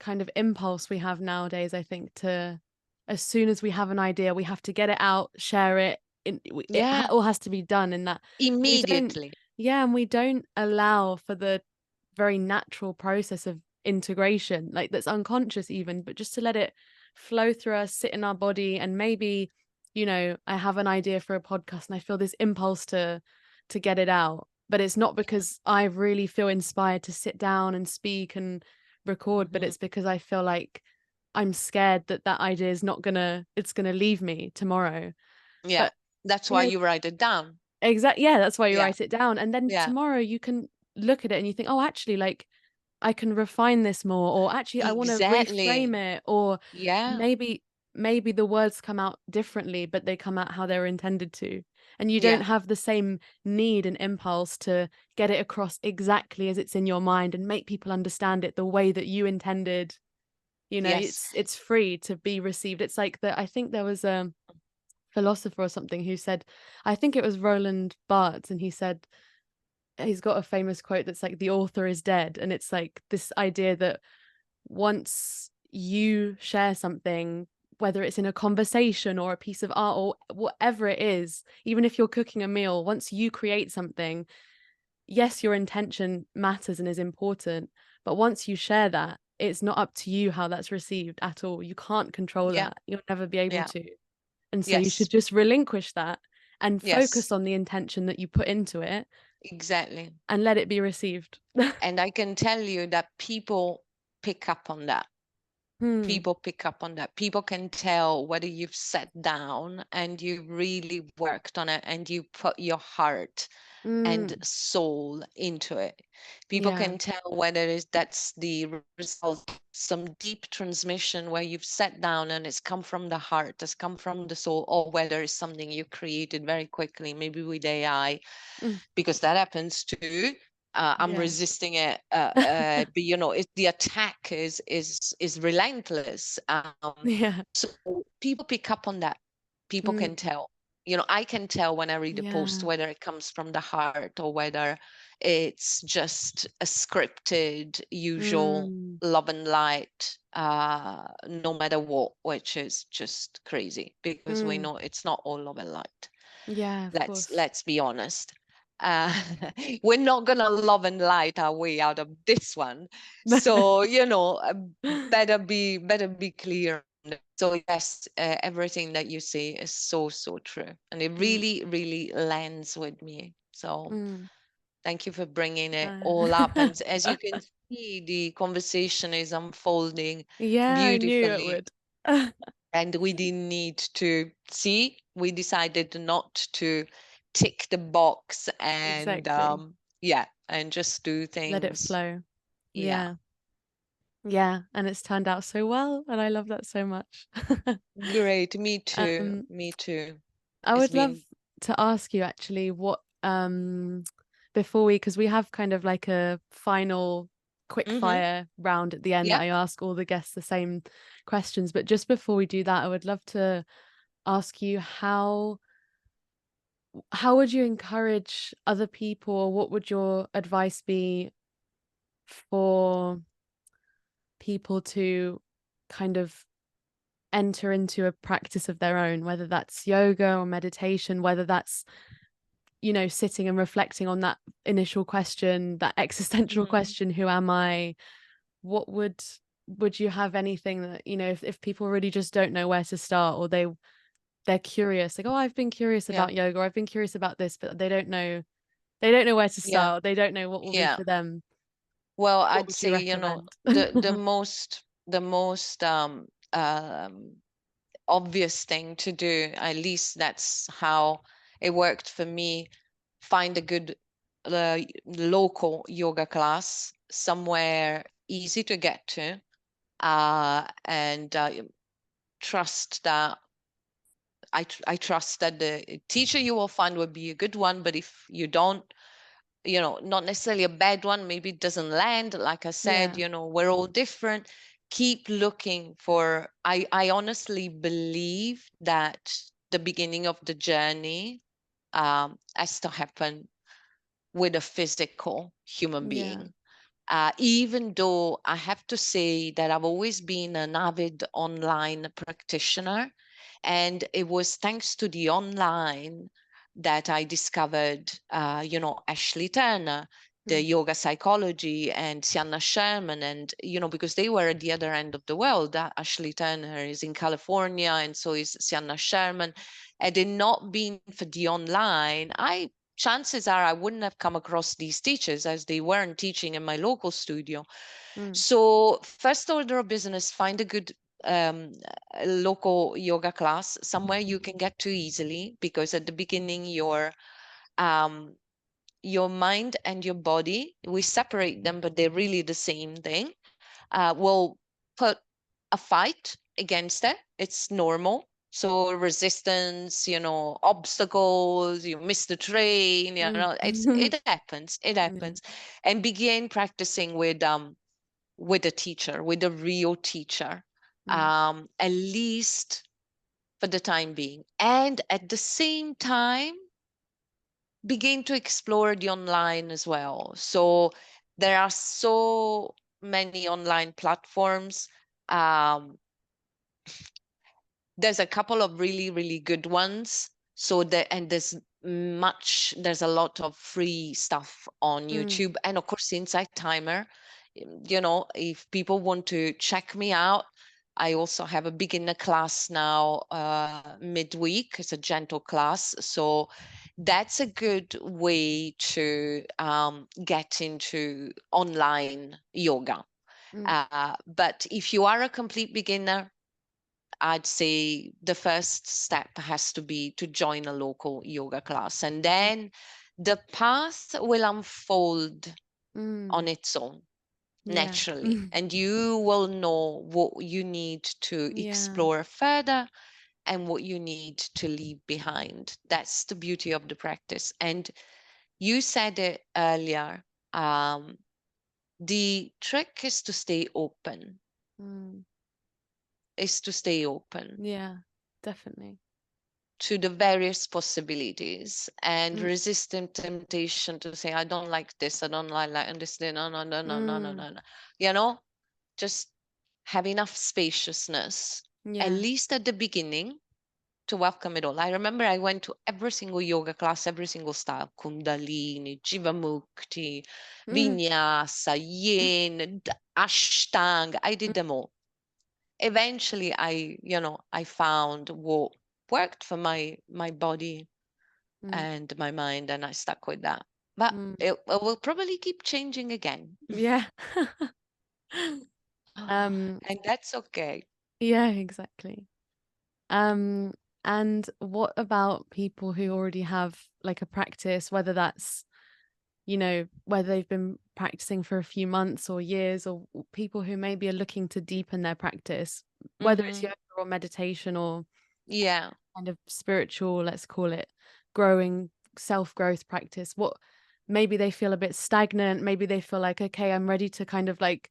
kind of impulse we have nowadays, I think, to as soon as we have an idea, we have to get it out, share it. Yeah. All has to be done in that we don't, Immediately. yeah, and we don't allow for the very natural process of integration, like that's unconscious even, but just to let it flow through us, sit in our body, and maybe, I have an idea for a podcast and I feel this impulse to get it out. But it's not because I really feel inspired to sit down and speak and record, but Mhm. it's because I feel like I'm scared that that idea is not gonna it's gonna leave me tomorrow. Yeah. But That's why yeah, you write it down. yeah, that's why you Yeah. write it down. And then Yeah. tomorrow you can look at it and you think, oh, actually, like I can refine this more, or actually I want to reframe Exactly. it, or Yeah. maybe maybe the words come out differently, but they come out how they're intended to. And you don't Yeah. have the same need and impulse to get it across exactly as it's in your mind and make people understand it the way that you intended. Yes. It's free to be received. It's like I think there was a philosopher or something who said, I think it was Roland Barthes, and he said he's got a famous quote that's like the author is dead, and it's like this idea that once you share something, whether it's in a conversation or a piece of art or whatever it is, even if you're cooking a meal, once you create something, yes, your intention matters and is important, but once you share that, it's not up to you how that's received at all. You can't control Yeah. that. You'll never be able Yeah. to. And so you Yes. should just relinquish that and Yes. focus on the intention that you put into it Exactly. and let it be received. And I can tell you that people pick up on that. Hmm. People pick up on that. People can tell whether you've sat down and you really worked on it and you put your heart and Mm. soul into it. People Yeah. can tell whether that's the result of some deep transmission where you've sat down and it's come from the heart, it's come from the soul, or whether it's something you created very quickly, maybe with AI, Mm. because that happens too. I'm Yeah. resisting it, but the attack is relentless. Yeah. So people pick up on that. People Mm. can tell. I can tell when I read a post Yeah. whether it comes from the heart or whether it's just a scripted, usual Mm. love and light, no matter what, which is just crazy because we Mm. know it's not all love and light. Yeah, of let's course. let's be honest. uh, we're not gonna love and light our way out of this one. So better be clear on it. So yes, everything that you say is so true, and it Mm. really really lands with me. So Mm. Thank you for bringing it Uh, all up. And as you can see, the conversation is unfolding yeah, I knew it beautifully. would. And we didn't need to see, we decided not to tick the box and Exactly. yeah, and just do Let it things. flow. Yeah. Yeah. Yeah, and it's turned out so well, and I love that so much. Great. Me too. Um, Me too. I It's would love been. to ask you actually what before we, because we have kind of like a final quick Hmm. fire round at the end that Yeah. I ask all the guests the same questions, but just before we do that, I would love to ask you how would you encourage other people, or what would your advice be for people to kind of enter into a practice of their own, whether that's yoga or meditation, whether that's, sitting and reflecting on that initial question, that existential Hmm. question, who am I? What would you have anything that, if people really just don't know where to start, or they're curious, like, oh, I've been curious Yeah. about yoga, or I've been curious about this, but they don't know where to Yeah. start. They don't know what will be Yeah. for them. Well, What I'd would you say, recommend? the most obvious thing to do, at least that's how it worked for me, find a good local yoga class somewhere easy to get to, and trust that I trust that the teacher you will find will be a good one. But if you don't, not necessarily a bad one, maybe it doesn't land. Like I said, Yeah. we're all different. Keep looking for, I honestly believe that the beginning of the journey has to happen with a physical human Yeah. being. Even though I have to say that I've always been an avid online practitioner, and it was thanks to the online that I discovered, Ashley Turner, the Mm, yoga psychology, and Sienna Sherman, and because they were at the other end of the world. Ashley Turner is in California, and so is Sienna Sherman. Had it not been for the online, chances are I wouldn't have come across these teachers, as they weren't teaching in my local studio. mm, So first order of business, find a good um, local yoga class somewhere you can get to easily, because at the beginning um, your mind and your body, we separate them, but they're really the same thing, will put a fight against it. It's normal. So resistance, obstacles, you miss the train, mm. it happens. It Yeah. happens. And begin practicing with a teacher, with a real teacher, Mm, at least for the time being. And at the same time, begin to explore the online as well. So there are so many online platforms. Um, there's a couple of really, really good ones. So there's a lot of free stuff on mm, YouTube. And of course, Inside Timer, if people want to check me out, I also have a beginner class now, midweek. It's a gentle class. So that's a good way to get into online yoga. mm, But if you are a complete beginner, I'd say the first step has to be to join a local yoga class, and then the path will unfold on mm. its own Yeah. naturally, and you will know what you need to Yeah. explore further and what you need to leave behind. That's the beauty of the practice. And you said it earlier. The trick is to stay open, Mm. is to stay open Yeah, definitely. to the various possibilities, and Mm, resisting temptation to say, I don't like this, I don't like and this, no, no, no, no, no, no, mm. no, no. You know, just have enough spaciousness, at Yeah. least at the beginning, to welcome it all. I remember I went to every single yoga class, every single style: Kundalini, Jivamukti, Mm, Vinyasa, mm, Yin, Ashtanga. I mm, did them all. Eventually, I found what worked for my body mm. and my mind, and I stuck with that. but Mm. it will probably keep changing again. Yeah. Um, And that's okay. yeah, exactly. Um, and what about people who already have like a practice, whether that's, whether they've been practicing for a few months or years, or people who maybe are looking to deepen their practice, whether it's Hmm. yoga or meditation or Yeah. kind of spiritual, let's call it, growing self-growth practice. What maybe they feel a bit stagnant, maybe they feel like, okay, I'm ready to kind of like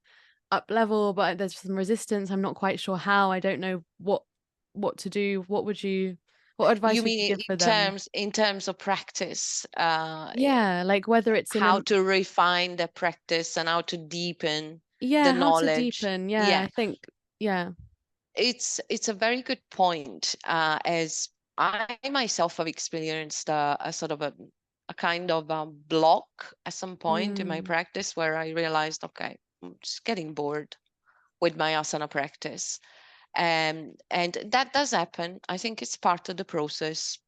up level, but there's some resistance. I'm not quite sure how. I don't know what to do. What You advice would you mean give for them? in terms of practice, Yeah, like whether it's in how an to refine the practice and how to deepen the yeah, how to knowledge? deepen. Yeah, Yeah, I think yeah. it's a very good point. As I myself have experienced a sort of a kind of block at some point in my Mm, practice where I realized, okay, I'm just getting bored with my asana practice. And that does happen. I think it's part of the process.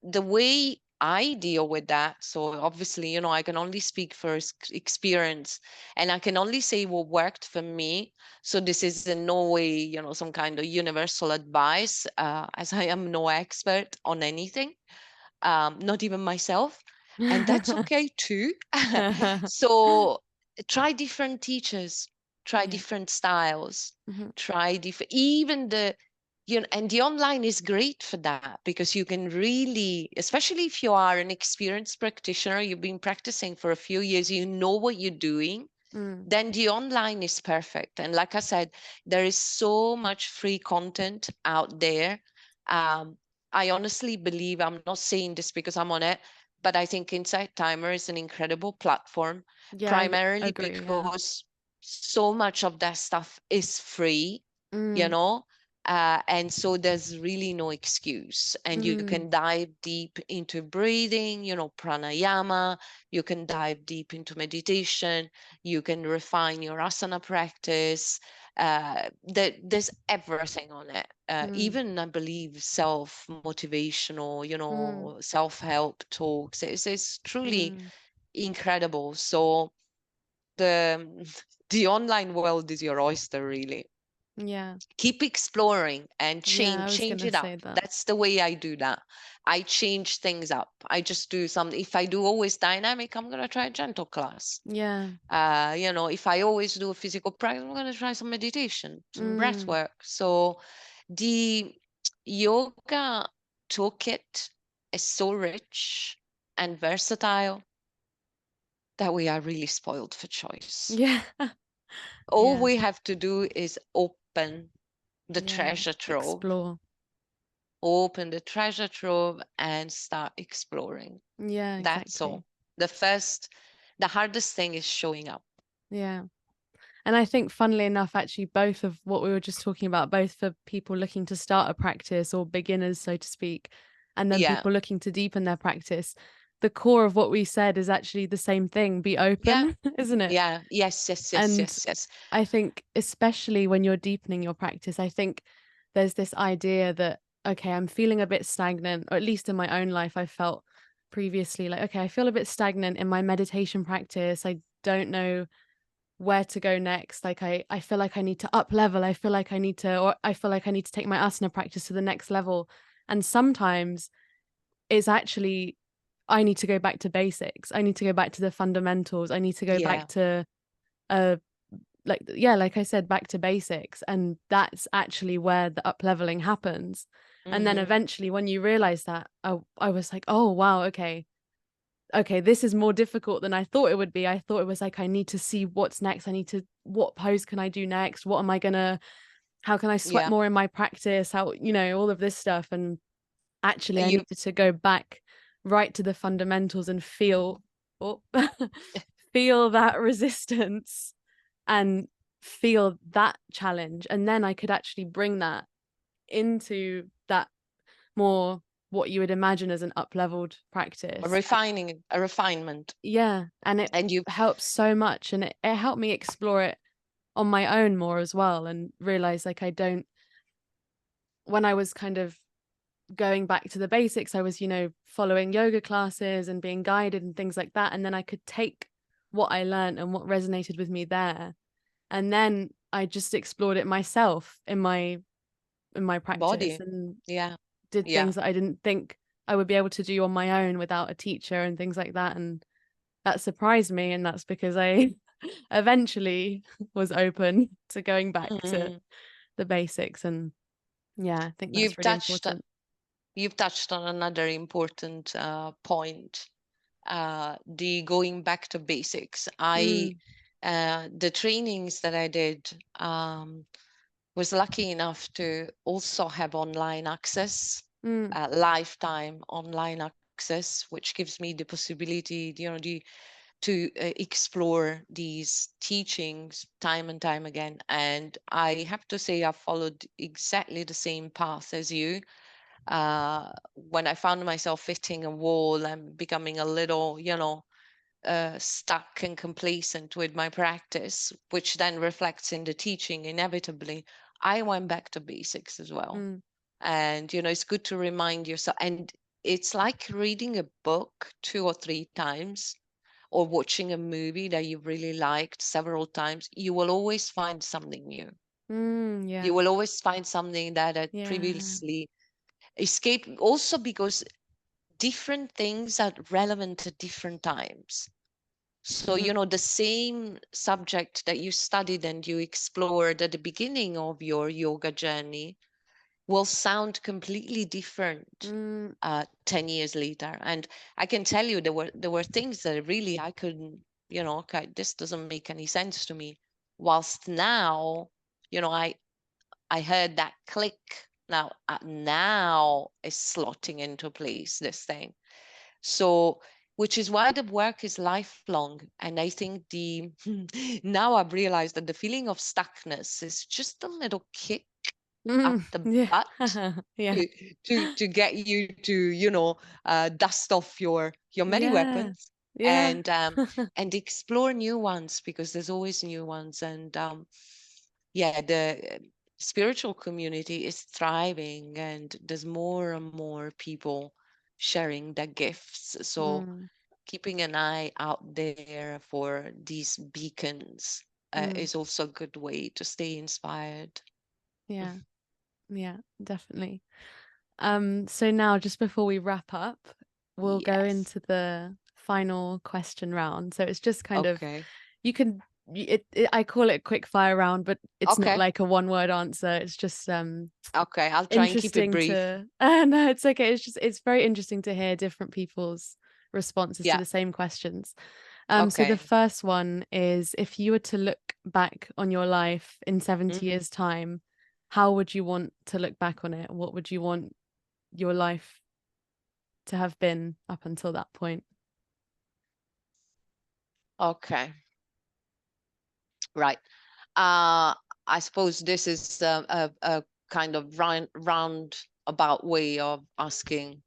The way I deal with that, so obviously, I can only speak for experience, and I can only say what worked for me. So this is in no way, some kind of universal advice, as I am no expert on anything, not even myself, and that's mm. okay too. So try different teachers, try Yeah. different styles, Mhm. try different, even and the online is great for that because you can really, especially if you are an experienced practitioner, you've been practicing for a few years, you know what you're doing, Mm. then the online is perfect. And like I said, there is so much free content out there. Um, I honestly believe, I'm not saying this because I'm on it, but I think Insight Timer is an incredible platform, Yeah, I primarily agree, yeah. because so much of that stuff is free, you Mm, know? And so there's really no excuse. And you mm, can dive deep into breathing, pranayama, you can dive deep into meditation, you can refine your asana practice. There's everything on it. mm, Even I believe self motivational, mm, self help talks. It's truly mm. incredible. So the the online world is your oyster, really. Yeah. Keep exploring and Yeah, I was change gonna it up. say that. That's the way I do that. I change things up. I just do some. If I do always dynamic, I'm gonna try a gentle class. Yeah. If I always do a physical practice, I'm going to try some meditation, some breath Mm. work. So the yoga toolkit is so rich and versatile that we are really spoiled for choice. Yeah. All Yeah. we have to do is Yeah. Explore. open the treasure trove and start exploring. Yeah, That's exactly. all. The hardest thing is showing up. Yeah. And I think funnily enough, actually, both of what we were just talking about, both for people looking to start a practice or beginners, so to speak, and then Yeah. people looking to deepen their practice, the core of what we said is actually the same thing, be Yeah. open, isn't it? Yeah. Yes, yes, yes, And yes, yes. I think especially when you're deepening your practice, I think there's this idea that, okay, I'm feeling a bit stagnant, or at least in my own life, I felt previously like, okay, I feel a bit stagnant in my meditation practice. I don't know where to go next. Like I feel like I need to up level. I feel like I need to, or I feel like I need to take my asana practice to the next level. And sometimes it's actually, I need to go back to basics. I need to go back to the fundamentals. I need to go Yeah. back to uh yeah, like I said, back to basics, and that's actually where the up leveling happens. And then Hmm. eventually when you realize that, I was like, oh wow, okay, this is more difficult than I thought it would be. I thought it was like, I need to see what's next. What pose can I do next? How can I sweat Yeah. more in my practice? All of this stuff. And actually I You needed to go back right to the fundamentals and oh, feel that resistance and feel that challenge. And then I could actually bring that into that more what you would imagine as an up-leveled practice. And a refinement, yeah, and it and you helps so much. And it helped me explore it on my own more as well and realize like I don't when I was kind of going back to the basics. I was, following yoga classes and being guided and things like that. And then I could take what I learned and what resonated with me there. And then I just explored it myself in my practice, Body. and Yeah. did Yeah. things that I didn't think I would be able to do on my own without a teacher and things like that. And that surprised me. And that's because I eventually was open to going back to Mhm. the basics. And yeah, I think that's You've really touched important. you've touched on another important point, the going back to basics. Mm, The trainings that I did, was lucky enough to also have online access, mm, lifetime online access, which gives me the possibility, to explore these teachings time and time again. And I have to say, I followed exactly the same path as you. When I found myself hitting a wall and becoming a little, stuck and complacent with my practice, which then reflects in the teaching inevitably, I went back to basics as well. mm, And, it's good to remind yourself. And it's like reading a book 2 or 3 times, or watching a movie that you really liked several times. You will always find something new. yeah, You will always find something that had yeah, previously escaped, also because different things are relevant at different times. So, mm, the same subject that you studied and you explored at the beginning of your yoga journey will sound completely different mm, 10 years later. And I can tell you, there were things that really I couldn't, okay, this doesn't make any sense to me. Whilst now, I heard that click. Now is slotting into place, this thing. So, which is why the work is lifelong. And I think now I've realized that the feeling of stuckness is just a little kick up mm, the yeah, butt yeah, to to get you to, dust off your many yeah, weapons, yeah, and explore new ones, because there's always new ones. And yeah, the spiritual community is thriving, and there's more and more people sharing their gifts. So mm, keeping an eye out there for these beacons mm, is also a good way to stay inspired. yeah, yeah, definitely. So now just before we wrap up, we'll go Yes. into the final question round. So it's just kind of, Okay. you can I call it a quick fire round, but it's not Okay. like a one word answer. It's just Okay. I'll try and keep it interesting brief. to no, it's okay. It's very interesting to hear different people's responses to Yeah. the same questions. So the Okay. first one is, if you were to look back on your life in 70 Mhm. years' time, how would you want to look back on it? What would you want your life to have been up until that point? Okay. Right. Uh, I suppose this is a kind of roundabout way of asking,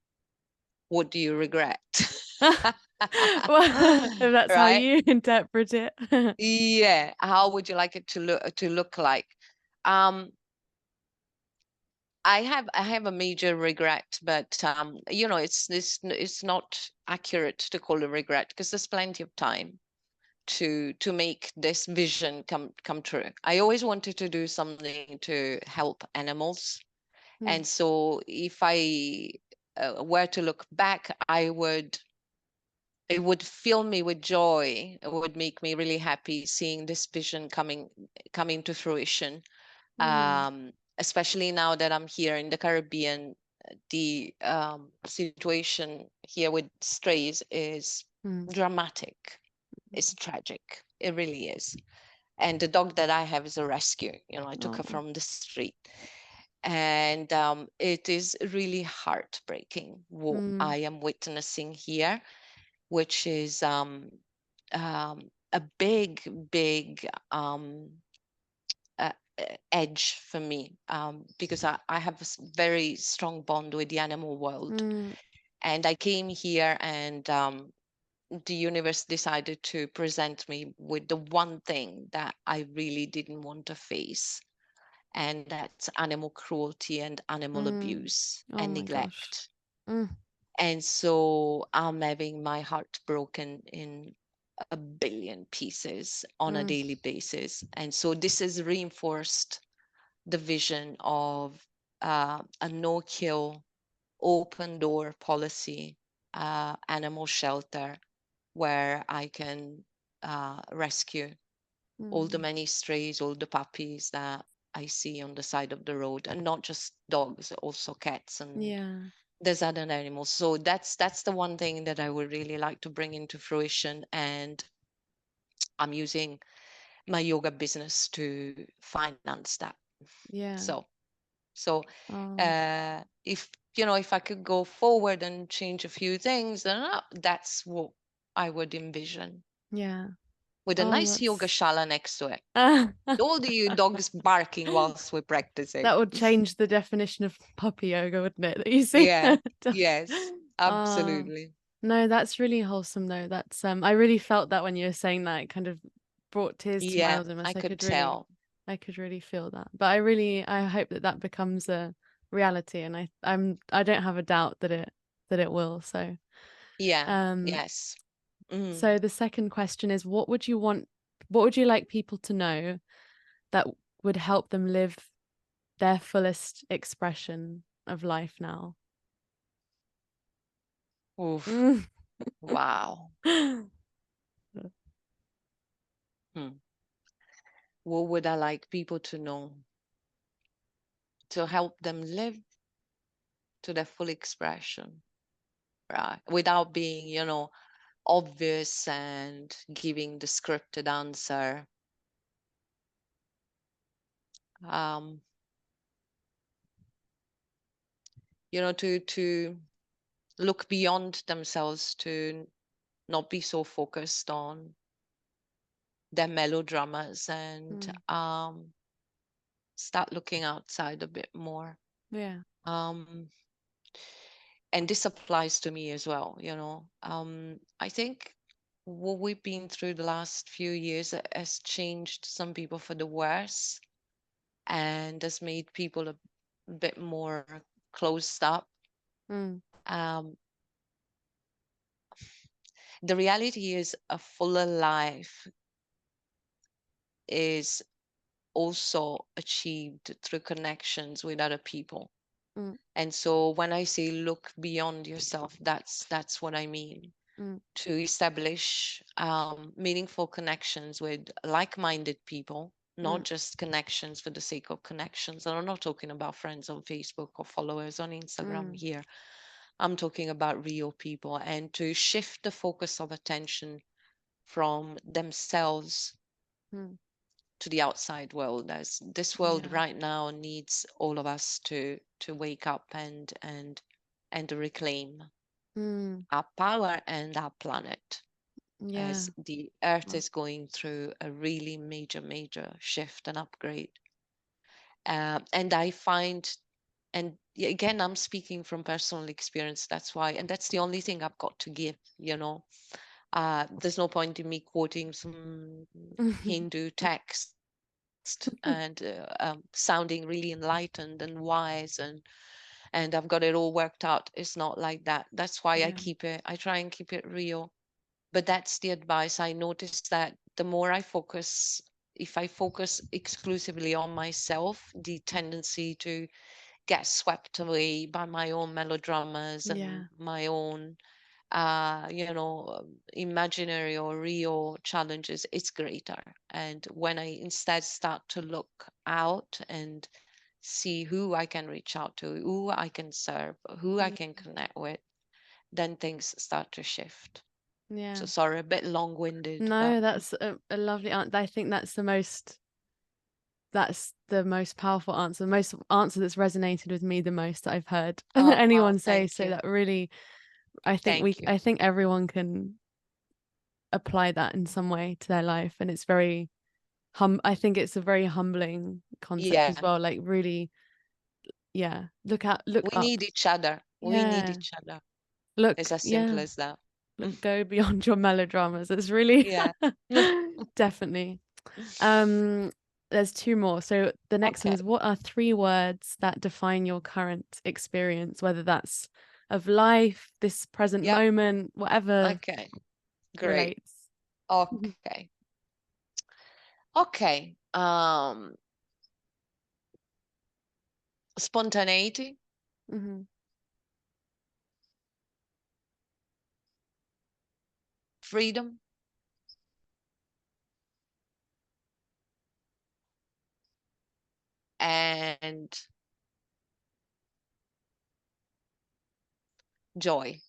what do you regret? Well, if that's how Right? you interpret it. Yeah. How would you like it to look like? Um, I have a major regret, but it's not accurate to call a regret, because there's plenty of time to make this vision come true. I always wanted to do something to help animals, Mm, and so if I were to look back, it would fill me with joy. It would make me really happy seeing this vision coming to fruition. mm, Especially now that I'm here in the Caribbean, the situation here with strays is mm. dramatic. It's tragic. It really is. And the dog that I have is a rescue. I took her Oh, from the street. And it is really heartbreaking what mm, I am witnessing here, which is a big, big uh, edge for me, because I have a very strong bond with the animal world. mm, And I came here, and the universe decided to present me with the one thing that I really didn't want to face. and that's animal cruelty and animal Mm. abuse Oh and my gosh. neglect. Mm. And so I'm having my heart broken in a billion pieces on a Mm. daily basis. And so this has reinforced the vision of a no kill, open door policy, animal shelter where I can rescue all the Mm. many strays, all the puppies that I see on the side of the road, and not just dogs, also cats and Yeah. there's other animals. So that's the one thing that I would really like to bring into fruition, and I'm using my yoga business to finance that. Yeah. So so Oh, if if I could go forward and change a few things, then that's what I would envision yeah. with a Oh, nice yoga that's shala next to it. that All the dogs barking whilst we're practicing. would change the definition of puppy yoga, wouldn't it? That you see. Yeah, yes, Oh, absolutely. no, that's really wholesome though. That's I really felt that when you were saying that, it kind of brought tears to my Yeah, eyes I almost. could tell. I could really feel that. But I hope that that becomes a reality, and I don't have a doubt that it will. So, Yeah, um, yes. Mm. so the second question is, what would you like people to know that would help them live their fullest expression of life now? Oof. Mm. Wow. Hmm. What would I like people to know to help them live to their full expression, right? Without being, obvious and giving the scripted answer. Um, to look beyond themselves, to not be so focused on their melodramas and Mm. start looking outside a bit more. Yeah. Um, and this applies to me as well. I think what we've been through the last few years has changed some people for the worse and has made people a bit more closed up. Mm. um, the reality is a fuller life is also achieved through connections with other people. Mm. And so when I say look beyond yourself, that's what I mean. Mm. To establish meaningful connections with like-minded people, not Mm. just connections for the sake of connections. And I'm not talking about friends on Facebook or followers on Instagram Mm. here. I'm talking about real people, and to shift the focus of attention from themselves Mm. to the outside world. As this world Yeah. right now needs all of us to wake up and to reclaim Mm. our power and our planet, Yeah. as the earth Oh. is going through a really major shift and upgrade. And I find, and again, I'm speaking from personal experience. That's why, and that's the only thing I've got to give. There's no point in me quoting some Hindu text and sounding really enlightened and wise and I've got it all worked out. It's not like that. That's why Yeah. I try and keep it real. But that's the advice. I noticed that the more if I focus exclusively on myself, the tendency to get swept away by my own melodramas and Yeah. my own imaginary or real challenges, it's greater. And when I instead start to look out and see who I can reach out to, who I can serve, who I Mm. can connect with, then things start to shift. So Yeah. sorry, a bit long-winded, but No, that's a lovely answer. I think that's the most powerful answer, the most answer that's resonated with me the most that I've heard oh wow, anyone say. thank So you. that really, Thank you. I think everyone can apply that in some way to their life, and it's very I think it's a very humbling concept as Yeah, well. Like really, yeah, look we up. need each other. We need Yeah. each other. It's Look, as simple yeah, as that. look, go beyond your melodramas. It's really Yeah. definitely. Um, there's two more. So the next one Okay. is, what are 3 words that define your current experience, whether that's of life, this present Yep. moment, whatever Okay. Great. relates. Okay. Okay. Spontaneity, Mm-hmm. freedom, and joy.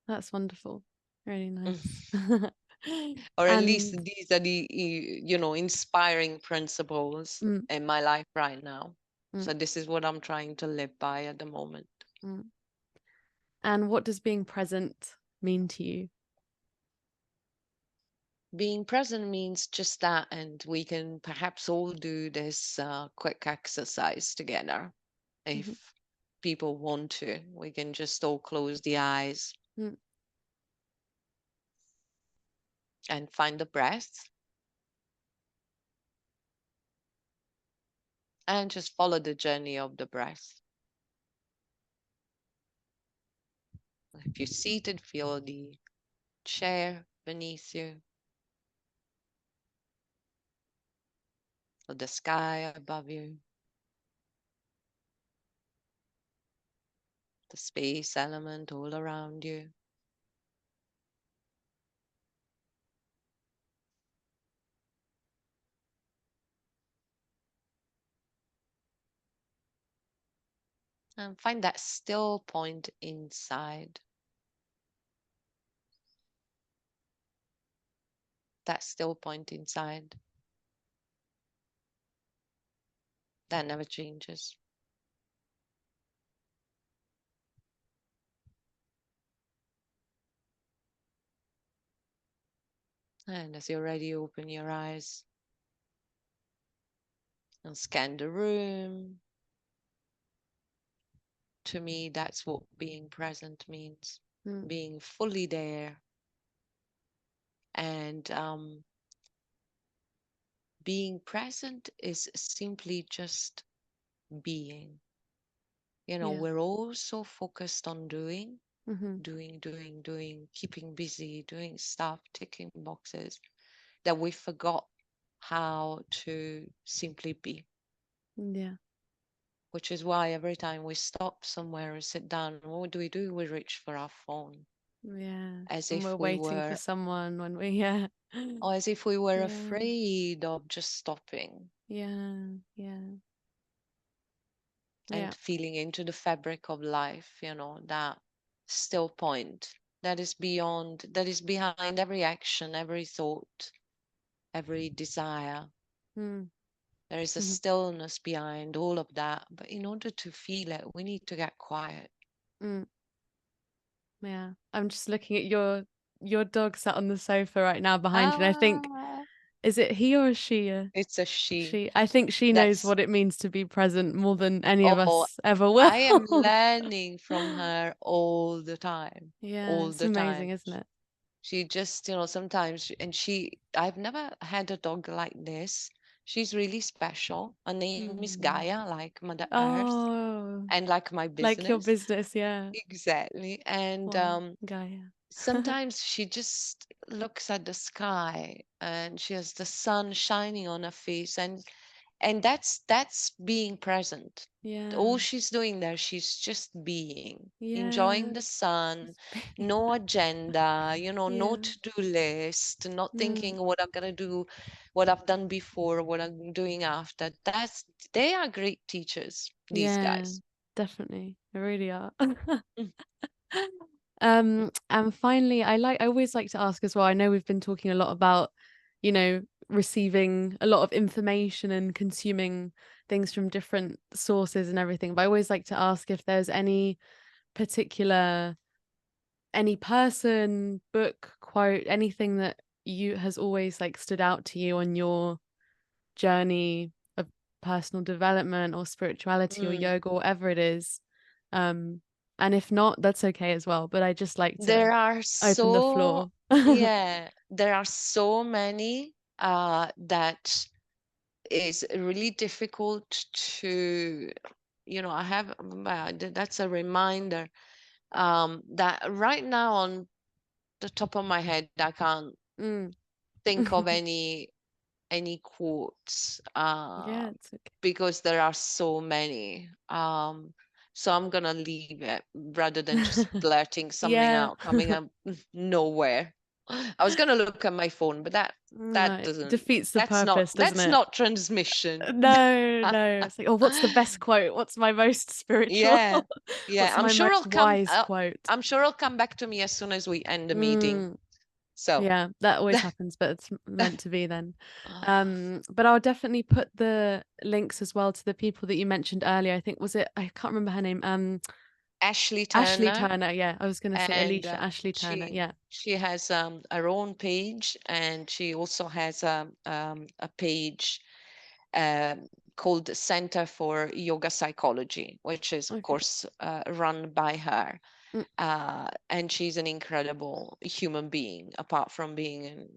That's wonderful. Really nice. Or at least And these are the, inspiring principles mm, in my life right now. mm, So this is what I'm trying to live by at the moment. mm. And what does being present mean to you? Being present means just that, and we can perhaps all do this quick exercise together. Mm-hmm. If people want to, we can just all close the eyes Mm, and find the breath and just follow the journey of the breath. If you're seated, feel the chair beneath you, or the sky above you, the space element all around you. And find that still point inside. That still point inside. That never changes. And as you're ready, open your eyes and scan the room. To me, that's what being present means. mm. Being fully there, and being present is simply just being. Yeah. We're all so focused on doing, Mm-hmm. doing, keeping busy, doing stuff, ticking boxes, that we forgot how to simply be. Yeah. Which is why every time we stop somewhere and sit down, what do? We reach for our phone Yeah. as And we're if we waiting for were, someone when we, yeah. or as if we were Yeah. afraid of just stopping Yeah. Yeah. and Yeah. feeling into the fabric of life, that still point that is beyond, that is behind every action, every thought, every desire. Mm. There is a stillness behind all of that. But in order to feel it, we need to get quiet. Mm. Yeah. I'm just looking at your dog sat on the sofa right now behind you, and I think, Ah, is it he or she? it's a she. She. I think she knows That's, what it means to be present more than any of oh, us ever I am will. learning from her all the time, Yeah, all it's the amazing, time. isn't it? She just, sometimes, and I've never had a dog like this. She's really special. Her name is Mm. Gaia, like Mother Earth, Oh, and like my like your business. business, yeah. Exactly. And Wow, Gaia. sometimes she just looks at the sky and she has the sun shining on her face, and that's being present. All Yeah, she's doing there, she's just being, enjoying yeah. the sun, Just be. no agenda, no Yeah. to-do list, not Mm. thinking what I'm gonna do, what I've done before, what I'm doing after. They are great teachers, these Yeah, guys. definitely. They really are. Mm. And finally, I always like to ask as well. I know we've been talking a lot about, receiving a lot of information and consuming things from different sources and everything. But I always like to ask if there's any particular, any person, book, quote, anything that you has always like stood out to you on your journey of personal development or spirituality or Mm. yoga or whatever it is. Um, and if not, that's okay as well. But I just like to There are open the so, floor. yeah, there are so many. that is really difficult to, I have, that's a reminder that right now on the top of my head, I can't Mm. think of any quotes Yeah, it's okay. because there are so many. So I'm gonna leave it rather than just blurting something Yeah. out, coming up nowhere. I was gonna look at my phone, but No, that it doesn't. defeats the purpose, doesn't That's it? not transmission. No, no. It's like, oh, what's the best quote? What's my most spiritual? Yeah, yeah. What's my most wise quote? I'm sure it'll come back to me as soon as we end the meeting. Mm. So, Yeah, that always happens, but it's meant to be then. But I'll definitely put the links as well to the people that you mentioned earlier. I think was it, I can't remember her name. Ashley Ashley Turner, Turner. Yeah, I was gonna say and Alicia Ashley Turner. Yeah. she has her own page, and she also has a page um, called Center for Yoga Psychology, which is of Okay. course run by her. Mm, And she's an incredible human being, apart from being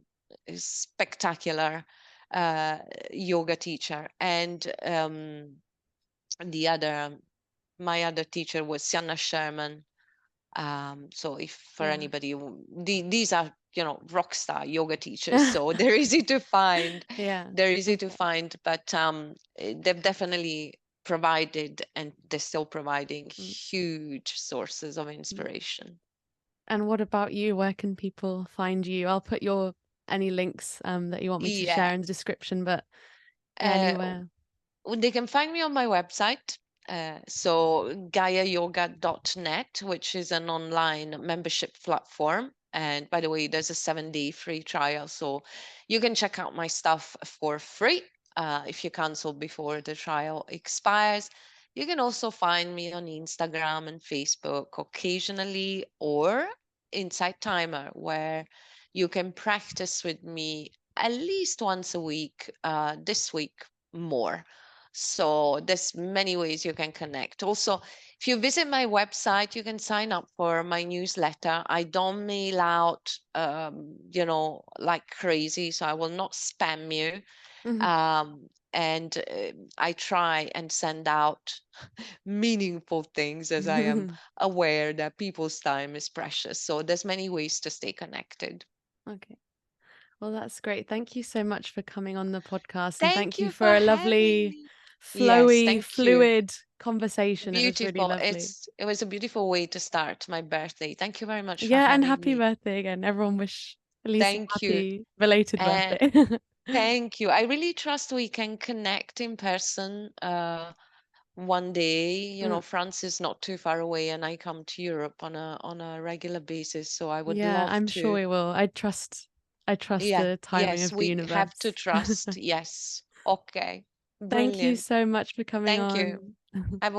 a spectacular uh, yoga teacher. And the other, my other teacher was Sienna Sherman. So if for yeah. anybody, these are, rock star yoga teachers, so they're easy to find. Yeah. They're easy to Okay. find, but they've definitely provided, and they're still providing Mm, huge sources of mm. inspiration. And what about you? Where can people find you? I'll put your any links that you want me to Yeah. share in the description, but yeah, Uh, anywhere. they can find me on my website. So GaiaYoga.net, which is an online membership platform. And by the way, there's a 7-day free trial. So you can check out my stuff for free if you cancel before the trial expires. You can also find me on Instagram and Facebook occasionally, or Inside Timer, where you can practice with me at least once a week, this week more. So there's many ways you can connect. Also, if you visit my website, you can sign up for my newsletter. I don't mail out, like crazy, so I will not spam you. Mhm. And I try and send out meaningful things, as I am aware that people's time is precious. So there's many ways to stay connected. Okay. Well, that's great. Thank you so much for coming on the podcast, and Thank thank you you for for a having lovely, me. Yes, flowy, thank you. fluid conversation. It was really Beautiful. lovely. It was a beautiful way to start my birthday. Thank you very much for Yeah, and having happy me. birthday again. Everyone wish Elise a Thank you. happy belated And birthday. thank you. I really trust we can connect in person one day. Mm, France is not too far away, and I come to Europe on a regular basis, so I would yeah, love I'm sure to. we will. I trust Yeah, the timing yes, of the we have to universe. trust. Yes. Okay. Thank you Brilliant. so much for coming Thank you. on. Have a